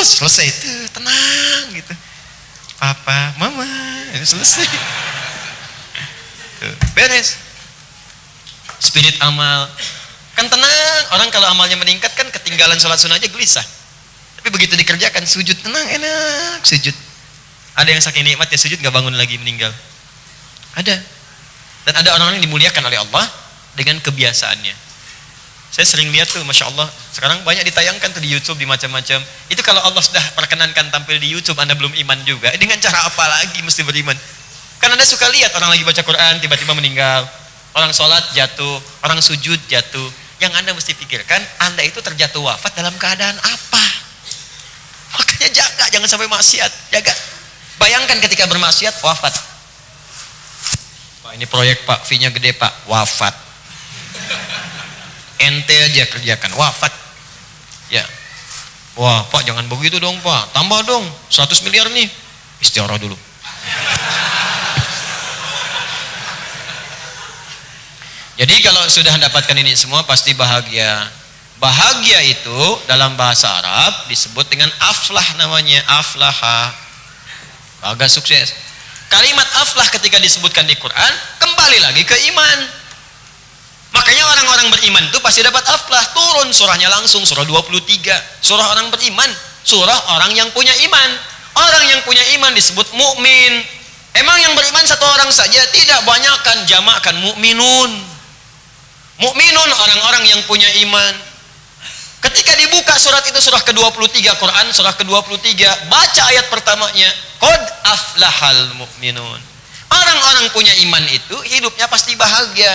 selesai itu tenang gitu. Papa, mama, ini selesai. Tuh, beres. Spirit amal kan tenang. Orang kalau amalnya meningkat kan ketinggalan sholat sunnah aja gelisah. Tapi begitu dikerjakan sujud tenang, enak sujud. Ada yang saking nikmat ya sujud nggak bangun lagi meninggal. Ada. Dan ada orang yang dimuliakan oleh Allah dengan kebiasaannya. Saya sering lihat tuh, Masya Allah, sekarang banyak ditayangkan tuh di YouTube, di macam-macam. Itu kalau Allah sudah perkenankan tampil di YouTube, Anda belum iman juga, dengan cara apa lagi mesti beriman? Kan Anda suka lihat orang lagi baca Quran, tiba-tiba meninggal. Orang sholat jatuh, orang sujud jatuh. Yang Anda mesti pikirkan, Anda itu terjatuh wafat dalam keadaan apa? Makanya jaga, jangan sampai maksiat, jaga. Bayangkan ketika bermaksiat, wafat. Pak, ini proyek Pak, fee-nya gede Pak, wafat. Ente aja kerjakan, wafat. Ya. Wah Pak jangan begitu dong Pak, tambah dong 100 miliar nih. Istiarah dulu. Jadi kalau sudah mendapatkan ini semua pasti bahagia. Bahagia itu dalam bahasa Arab disebut dengan aflah, namanya aflaha, agak sukses. Kalimat aflah ketika disebutkan di Quran kembali lagi ke iman. Makanya orang-orang beriman itu pasti dapat aflah. Turun surahnya langsung, surah 23, surah orang beriman, surah orang yang punya iman. Orang yang punya iman disebut mukmin. Emang yang beriman satu orang saja? Tidak, banyakkan, jamakkan, mukminun. Mukminun orang-orang yang punya iman. Ketika dibuka surat itu, surah ke-23 Quran, surah ke-23, baca ayat pertamanya, qad aflahal mukminun. Orang-orang punya iman itu hidupnya pasti bahagia.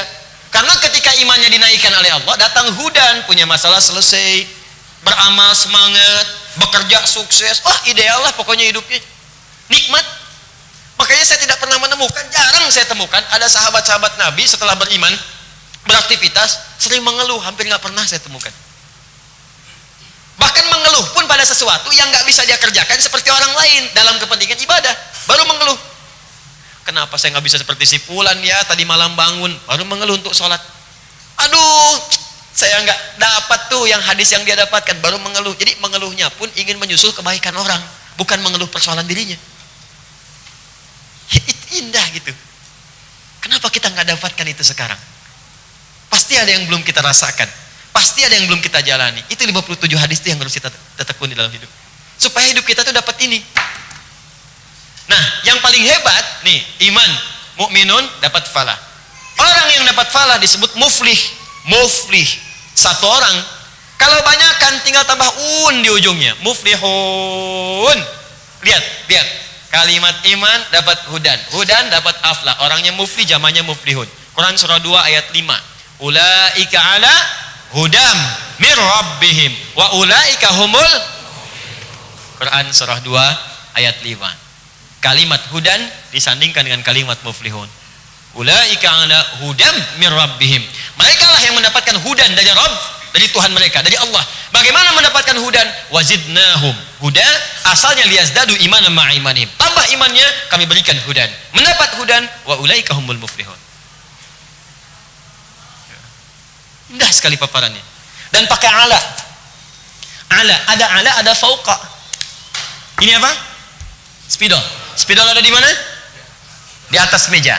Karena ketika imannya dinaikkan oleh Allah, datang hudan, punya masalah selesai, beramal semangat, bekerja sukses, wah ideal lah pokoknya hidupnya, nikmat. Makanya saya tidak pernah menemukan, jarang saya temukan ada sahabat-sahabat Nabi setelah beriman, beraktivitas, sering mengeluh, hampir nggak pernah saya temukan. Bahkan mengeluh pun pada sesuatu yang nggak bisa dia kerjakan seperti orang lain dalam kepentingan ibadah, baru mengeluh. Kenapa saya nggak bisa seperti si Fulan ya, tadi malam bangun, baru mengeluh untuk sholat. Aduh, saya nggak dapat tuh yang hadis yang dia dapatkan, baru mengeluh. Jadi mengeluhnya pun ingin menyusul kebaikan orang, bukan mengeluh persoalan dirinya. Itu indah gitu. Kenapa kita nggak dapatkan itu sekarang? Pasti ada yang belum kita rasakan, pasti ada yang belum kita jalani. Itu 57 hadis itu yang harus kita tekuni dalam hidup, supaya hidup kita tuh dapat ini. Nah, yang paling hebat nih, iman, mukminun dapat falah. Orang yang dapat falah disebut muflih. Muflih, satu orang. Kalau banyakkan tinggal tambah di ujungnya, muflihun. Lihat. Kalimat iman dapat hudan, hudan dapat aflah. Orangnya muflih, jamannya muflihun. Quran surah 2 ayat 5. Ulaika ala hudam mir rabbihim wa ulaika humul. Quran surah 2 ayat 5. Kalimat hudan disandingkan dengan kalimat muflihun. Ulaika ala hudam mir rabbihim. Mereka lah yang mendapatkan hudan dari Rabb, dari Tuhan mereka, dari Allah. Bagaimana mendapatkan hudan? Wazidnahum huda, asalnya liyazdadu imanan ma'a imanihim. Tambah imannya, kami berikan hudan. Mendapat hudan, wa ulaika humul muflihun. Indah sekali paparannya. Dan pakai ala. Ada fauqa. Ini apa? Spidol. Spidol ada di mana? Di atas meja.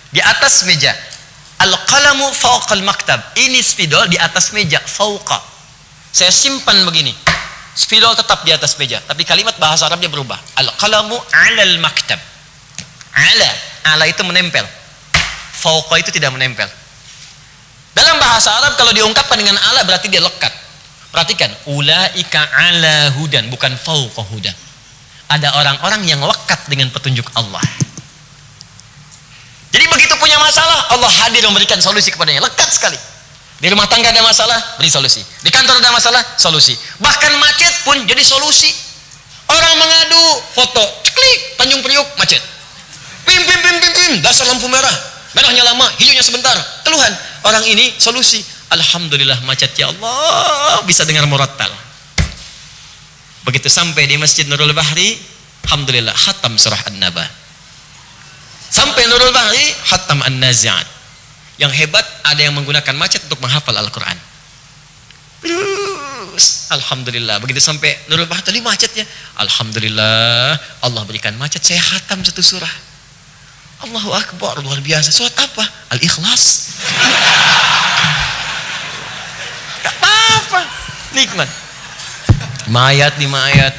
Di atas meja. Al-qalamu fauqal maktab. Ini spidol di atas meja, fauqa. Saya simpan begini. Spidol tetap di atas meja, tapi kalimat bahasa Arabnya berubah. Al-qalamu 'alal maktab. Ala itu menempel. Fauqa itu tidak menempel. Dalam bahasa Arab kalau diungkapkan dengan ala berarti dia lekat. Perhatikan, ulaika ala hudan, bukan fauqa hudan. Ada orang-orang yang lekat dengan petunjuk Allah. Jadi begitu punya masalah, Allah hadir memberikan solusi kepadanya. Lekat sekali. Di rumah tangga ada masalah, beri solusi. Di kantor ada masalah, solusi. Bahkan macet pun jadi solusi. Orang mengadu, foto, klik, Tanjung Priuk, macet. Pim, dasar lampu merah. Merahnya lama, hijaunya sebentar. Keluhan. Orang ini solusi. Alhamdulillah macet, ya Allah, bisa dengar murattal. Begitu sampai di Masjid Nurul Bahri, alhamdulillah khatam surah An-Naba. Sampai Nurul Bahri, khatam An-Nazi'at. Yang hebat ada yang menggunakan macet untuk menghafal Al-Quran. Alhamdulillah. Begitu sampai Nurul Bahri tadi macetnya, alhamdulillah Allah berikan macet, saya khatam satu surah. Allahu Akbar, luar biasa. Surat apa? Al-Ikhlas. Gak apa-apa, nikmat. 5 ayat.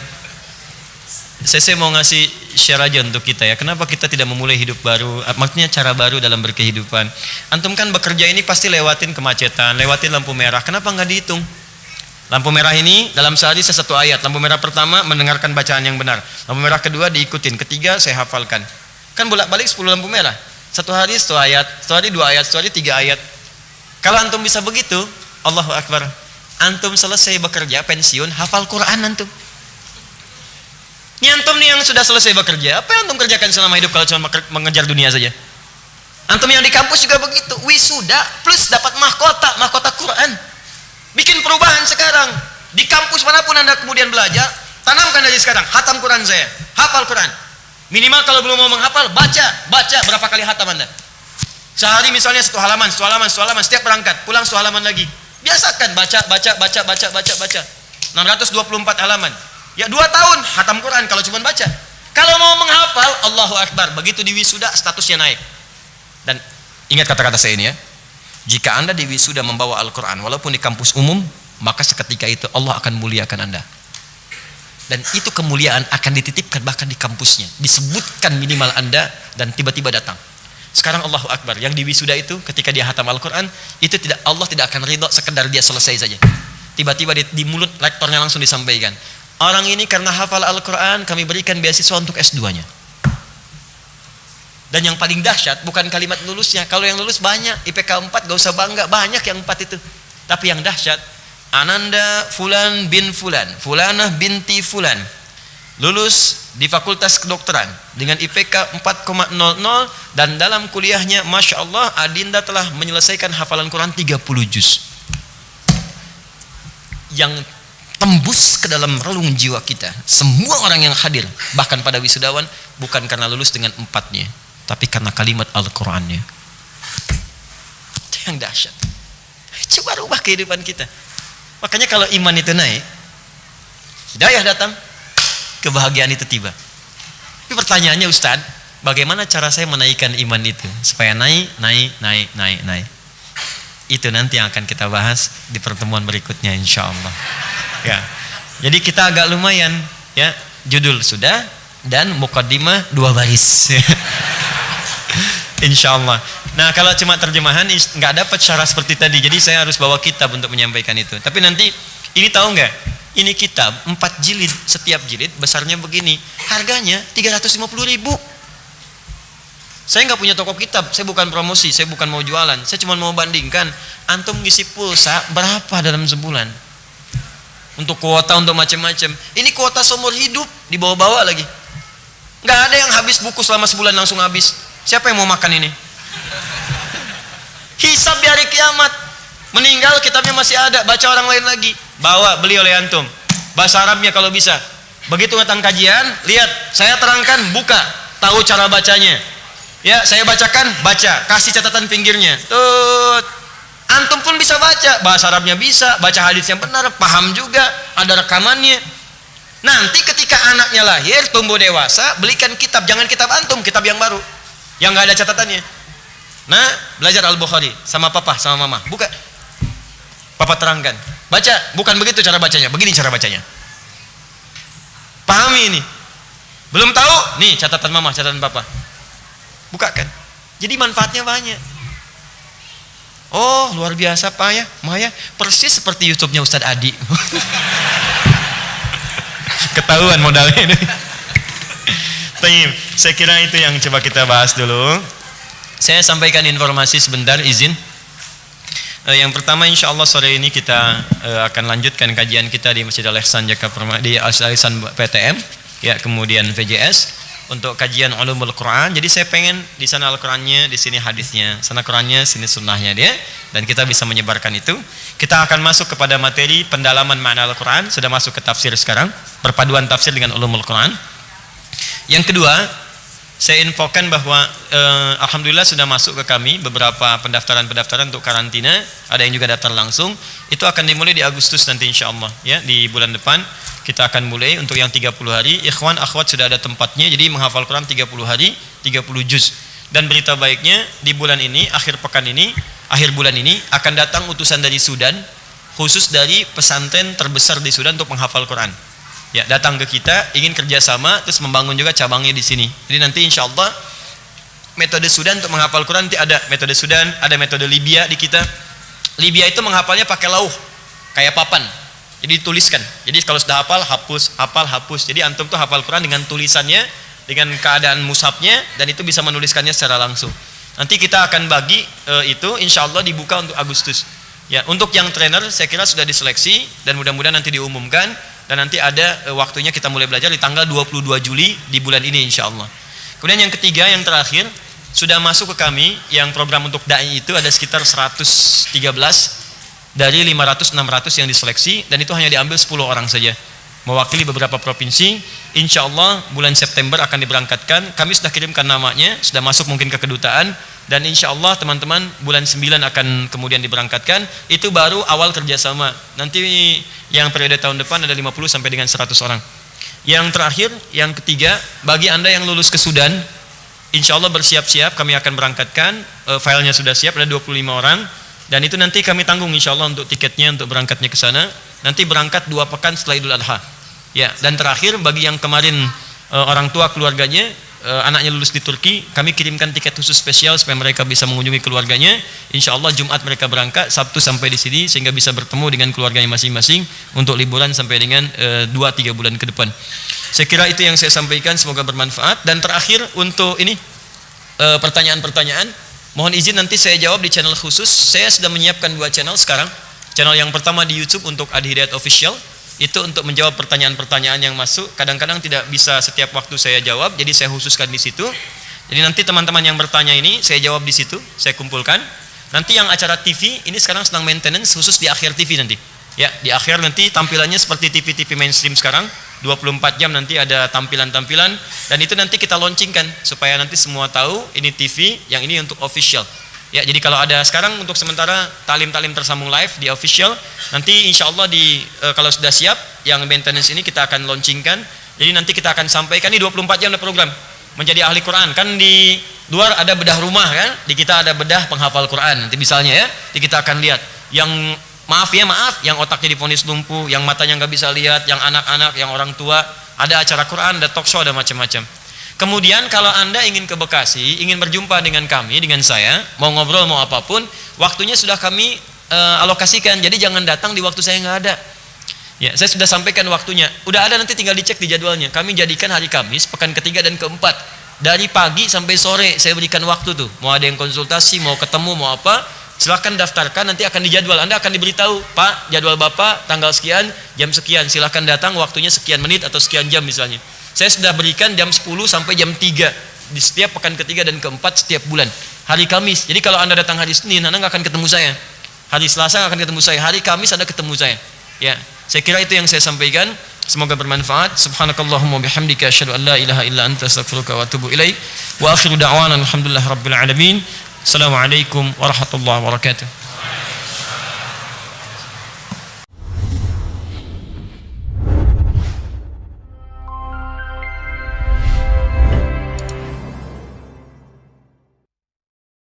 Saya mau ngasih share aja untuk kita ya. Kenapa kita tidak memulai hidup baru? Maksudnya cara baru dalam berkehidupan. Antum kan bekerja ini pasti lewatin kemacetan, lewatin lampu merah. Kenapa nggak dihitung? Lampu merah ini dalam sehari satu ayat. Lampu merah pertama mendengarkan bacaan yang benar. Lampu merah kedua diikutin. Ketiga saya hafalkan. Kan bolak-balik 10 lampu merah. Satu hari 1 ayat, satu hari 2 ayat, satu hari 3 ayat. Kalau antum bisa begitu, Allahu Akbar. Antum selesai bekerja, pensiun, hafal Quran antum. Ini antum nih yang sudah selesai bekerja, apa yang antum kerjakan selama hidup kalau cuma mengejar dunia saja? Antum yang di kampus juga begitu, wisuda plus dapat mahkota Quran. Bikin perubahan sekarang. Di kampus manapun Anda kemudian belajar, tanamkan dari sekarang, hatam Quran saya, hafal Quran. Minimal kalau belum mau menghafal, baca berapa kali hatam Anda. Sehari misalnya 1 halaman, setiap berangkat, pulang 1 halaman lagi. Biasakan baca. 624 halaman. Ya 2 tahun hatam Quran kalau cuma baca. Kalau mau menghafal, Allahu Akbar. Begitu di wisuda statusnya naik. Dan ingat kata-kata saya ini ya. Jika Anda di wisuda membawa Al-Quran, walaupun di kampus umum, maka seketika itu Allah akan muliakan Anda. Dan itu kemuliaan akan dititipkan bahkan di kampusnya. Disebutkan minimal Anda dan tiba-tiba datang. Sekarang Allahu Akbar, yang di wisuda itu ketika dia hatam Al-Quran, itu Allah tidak akan ridho sekedar dia selesai saja. Tiba-tiba di mulut lektornya langsung disampaikan, orang ini karena hafal Al-Quran kami berikan beasiswa untuk S2-nya. Dan yang paling dahsyat bukan kalimat lulusnya. Kalau yang lulus banyak, IPK 4 gak usah bangga, banyak yang 4 itu. Tapi yang dahsyat, Ananda Fulan bin Fulan, Fulanah binti Fulan, lulus di Fakultas Kedokteran dengan IPK 4,00 dan dalam kuliahnya Masya Allah Adinda telah menyelesaikan hafalan Quran 30 juz. Yang tembus ke dalam relung jiwa kita, semua orang yang hadir bahkan pada wisudawan, bukan karena lulus dengan 4-nya, tapi karena kalimat Al-Qurannya. Itu yang dahsyat. Coba rubah kehidupan kita. Makanya kalau iman itu naik, hidayah datang, kebahagiaan itu tiba. Tapi pertanyaannya Ustaz, bagaimana cara saya menaikkan iman itu supaya naik? Itu nanti yang akan kita bahas di pertemuan berikutnya insya Allah. Ya, jadi kita agak lumayan ya, judul sudah dan mukaddimah 2 baris. Insya Allah. Nah kalau cuma terjemahan nggak dapat syarah seperti tadi, jadi saya harus bawa kitab untuk menyampaikan itu. Tapi nanti ini tahu nggak? Ini kitab 4 jilid, setiap jilid besarnya begini, harganya 350.000. Saya nggak punya toko kitab, saya bukan promosi, saya bukan mau jualan, saya cuma mau bandingkan. Antum ngisi pulsa berapa dalam sebulan? Untuk kuota untuk macam-macam. Ini kuota seumur hidup, dibawa-bawa lagi. Nggak ada yang habis buku selama sebulan langsung habis. Siapa yang mau makan ini? Hisab di hari kiamat. Meninggal kitabnya masih ada, baca orang lain lagi. Bawa, beli oleh antum. Bahasa Arabnya kalau bisa. Begitu datang kajian, lihat, saya terangkan, buka, tahu cara bacanya. Ya, saya bacakan, baca, kasih catatan pinggirnya. Tut. Antum pun bisa baca, bahasa Arabnya bisa, baca hadis yang benar, paham juga, ada rekamannya. Nanti ketika anaknya lahir, tumbuh dewasa, belikan kitab, jangan kitab antum, kitab yang baru, yang nggak ada catatannya. Nah, belajar Al-Bukhari sama papa, sama mama, buka. Papa terangkan, baca, bukan begitu cara bacanya, begini cara bacanya. Pahami ini. Belum tahu? Nih catatan mama, catatan papa. Bukakan. Jadi manfaatnya banyak. Oh, luar biasa Pak ya, Maya, persis seperti YouTube-nya Ustadz Adi. Ketahuan modalnya ini. Saya kira itu yang coba kita bahas dulu. Saya sampaikan informasi sebentar, izin. Yang pertama, insya Allah sore ini kita akan lanjutkan kajian kita di Masjid Al-Ihsan Jakarta, di Al-Ihsan PTM, ya, kemudian VJS untuk kajian ulumul Quran. Jadi saya pengen di sana Al-Qurannya, di sini hadisnya, sana Qurannya, sini sunnahnya dia, dan kita bisa menyebarkan itu. Kita akan masuk kepada materi pendalaman makna Al-Quran, sudah masuk ke tafsir sekarang, perpaduan tafsir dengan ulumul Quran. Yang kedua, saya infokan bahwa alhamdulillah sudah masuk ke kami beberapa pendaftaran untuk karantina, ada yang juga daftar langsung. Itu akan dimulai di Agustus nanti insya Allah, ya, di bulan depan kita akan mulai untuk yang 30 hari. Ikhwan akhwat sudah ada tempatnya, jadi menghafal Quran 30 hari 30 juz. Dan berita baiknya di bulan ini, akhir bulan ini akan datang utusan dari Sudan, khusus dari pesantren terbesar di Sudan untuk menghafal Quran. Ya, datang ke kita, ingin kerjasama, terus membangun juga cabangnya di sini. Jadi nanti insya Allah metode Sudan untuk menghafal Quran nanti ada metode Sudan, ada metode Libya di kita. Libya itu menghafalnya pakai lauh, kayak papan. Jadi dituliskan. Jadi kalau sudah hafal, hapus. Jadi antum tuh hafal Quran dengan tulisannya, dengan keadaan mushafnya, dan itu bisa menuliskannya secara langsung. Nanti kita akan bagi itu, insya Allah dibuka untuk Agustus. Ya, untuk yang trainer saya kira sudah diseleksi dan mudah-mudahan nanti diumumkan. Dan nanti ada waktunya kita mulai belajar di tanggal 22 Juli di bulan ini insya Allah. Kemudian yang ketiga, yang terakhir, sudah masuk ke kami yang program untuk da'i itu ada sekitar 113 dari 500-600 yang diseleksi, dan itu hanya diambil 10 orang saja mewakili beberapa provinsi. Insya Allah bulan September akan diberangkatkan. Kami sudah kirimkan namanya, sudah masuk mungkin ke kedutaan, dan insya Allah teman-teman bulan 9 akan kemudian diberangkatkan. Itu baru awal kerjasama. Nanti yang periode tahun depan ada 50 sampai dengan 100 orang. Yang terakhir, yang ketiga, bagi Anda yang lulus ke Sudan, insya Allah bersiap-siap, kami akan berangkatkan. Filenya sudah siap, ada 25 orang, dan itu nanti kami tanggung insya Allah untuk tiketnya, untuk berangkatnya ke sana. Nanti berangkat 2 pekan setelah Idul Adha. Ya, dan terakhir bagi yang kemarin orang tua keluarganya, anaknya lulus di Turki, kami kirimkan tiket khusus spesial supaya mereka bisa mengunjungi keluarganya. Insya Allah Jumat mereka berangkat, Sabtu sampai di sini sehingga bisa bertemu dengan keluarganya masing-masing untuk liburan sampai dengan 2-3 bulan ke depan. Saya kira itu yang saya sampaikan, semoga bermanfaat. Dan terakhir untuk ini pertanyaan-pertanyaan, mohon izin nanti saya jawab di channel khusus. Saya sudah menyiapkan 2 channel sekarang. Channel yang pertama di YouTube untuk Adi Hidayat Official, itu untuk menjawab pertanyaan-pertanyaan yang masuk. Kadang-kadang tidak bisa setiap waktu saya jawab, jadi saya khususkan di situ. Jadi nanti teman-teman yang bertanya ini saya jawab di situ, saya kumpulkan. Nanti yang acara TV ini sekarang sedang maintenance khusus di akhir TV nanti. Ya, di akhir nanti tampilannya seperti TV-TV mainstream sekarang, 24 jam nanti ada tampilan-tampilan, dan itu nanti kita launchingkan supaya nanti semua tahu ini TV, yang ini untuk official. Ya, jadi kalau ada sekarang untuk sementara talim-talim tersambung live di official, nanti insya Allah kalau sudah siap yang maintenance ini kita akan launchingkan. Jadi nanti kita akan sampaikan, ini 24 jam ada program menjadi ahli Quran. Kan di luar ada bedah rumah kan, di kita ada bedah penghafal Quran. Nanti misalnya ya, kita akan lihat yang maaf, yang otaknya divonis lumpuh, yang matanya nggak bisa lihat, yang anak-anak, yang orang tua, ada acara Quran, ada talk show, ada macam-macam. Kemudian kalau Anda ingin ke Bekasi, ingin berjumpa dengan kami, dengan saya, mau ngobrol, mau apapun, waktunya sudah kami alokasikan. Jadi jangan datang di waktu saya nggak ada. Ya, saya sudah sampaikan waktunya. Udah ada, nanti tinggal dicek di jadwalnya. Kami jadikan hari Kamis, pekan ketiga dan keempat. Dari pagi sampai sore saya berikan waktu tuh. Mau ada yang konsultasi, mau ketemu, mau apa, silahkan daftarkan, nanti akan dijadwal. Anda akan diberitahu, Pak, jadwal Bapak tanggal sekian, jam sekian, silahkan datang, waktunya sekian menit atau sekian jam misalnya. Saya sudah berikan jam 10 sampai jam 3 di setiap pekan ketiga dan keempat setiap bulan. Hari Kamis. Jadi kalau Anda datang hari Senin, Anda nggak akan ketemu saya. Hari Selasa nggak akan ketemu saya. Hari Kamis Anda ketemu saya. Ya, saya kira itu yang saya sampaikan. Semoga bermanfaat. Subhanakallahumma bihamdika asyhadu an la ilaha illa anta astaghfiruka wa atubu ilaik. Wa akhiru da'wana alhamdulillah rabbil alamin. Assalamualaikum warahmatullahi wabarakatuh.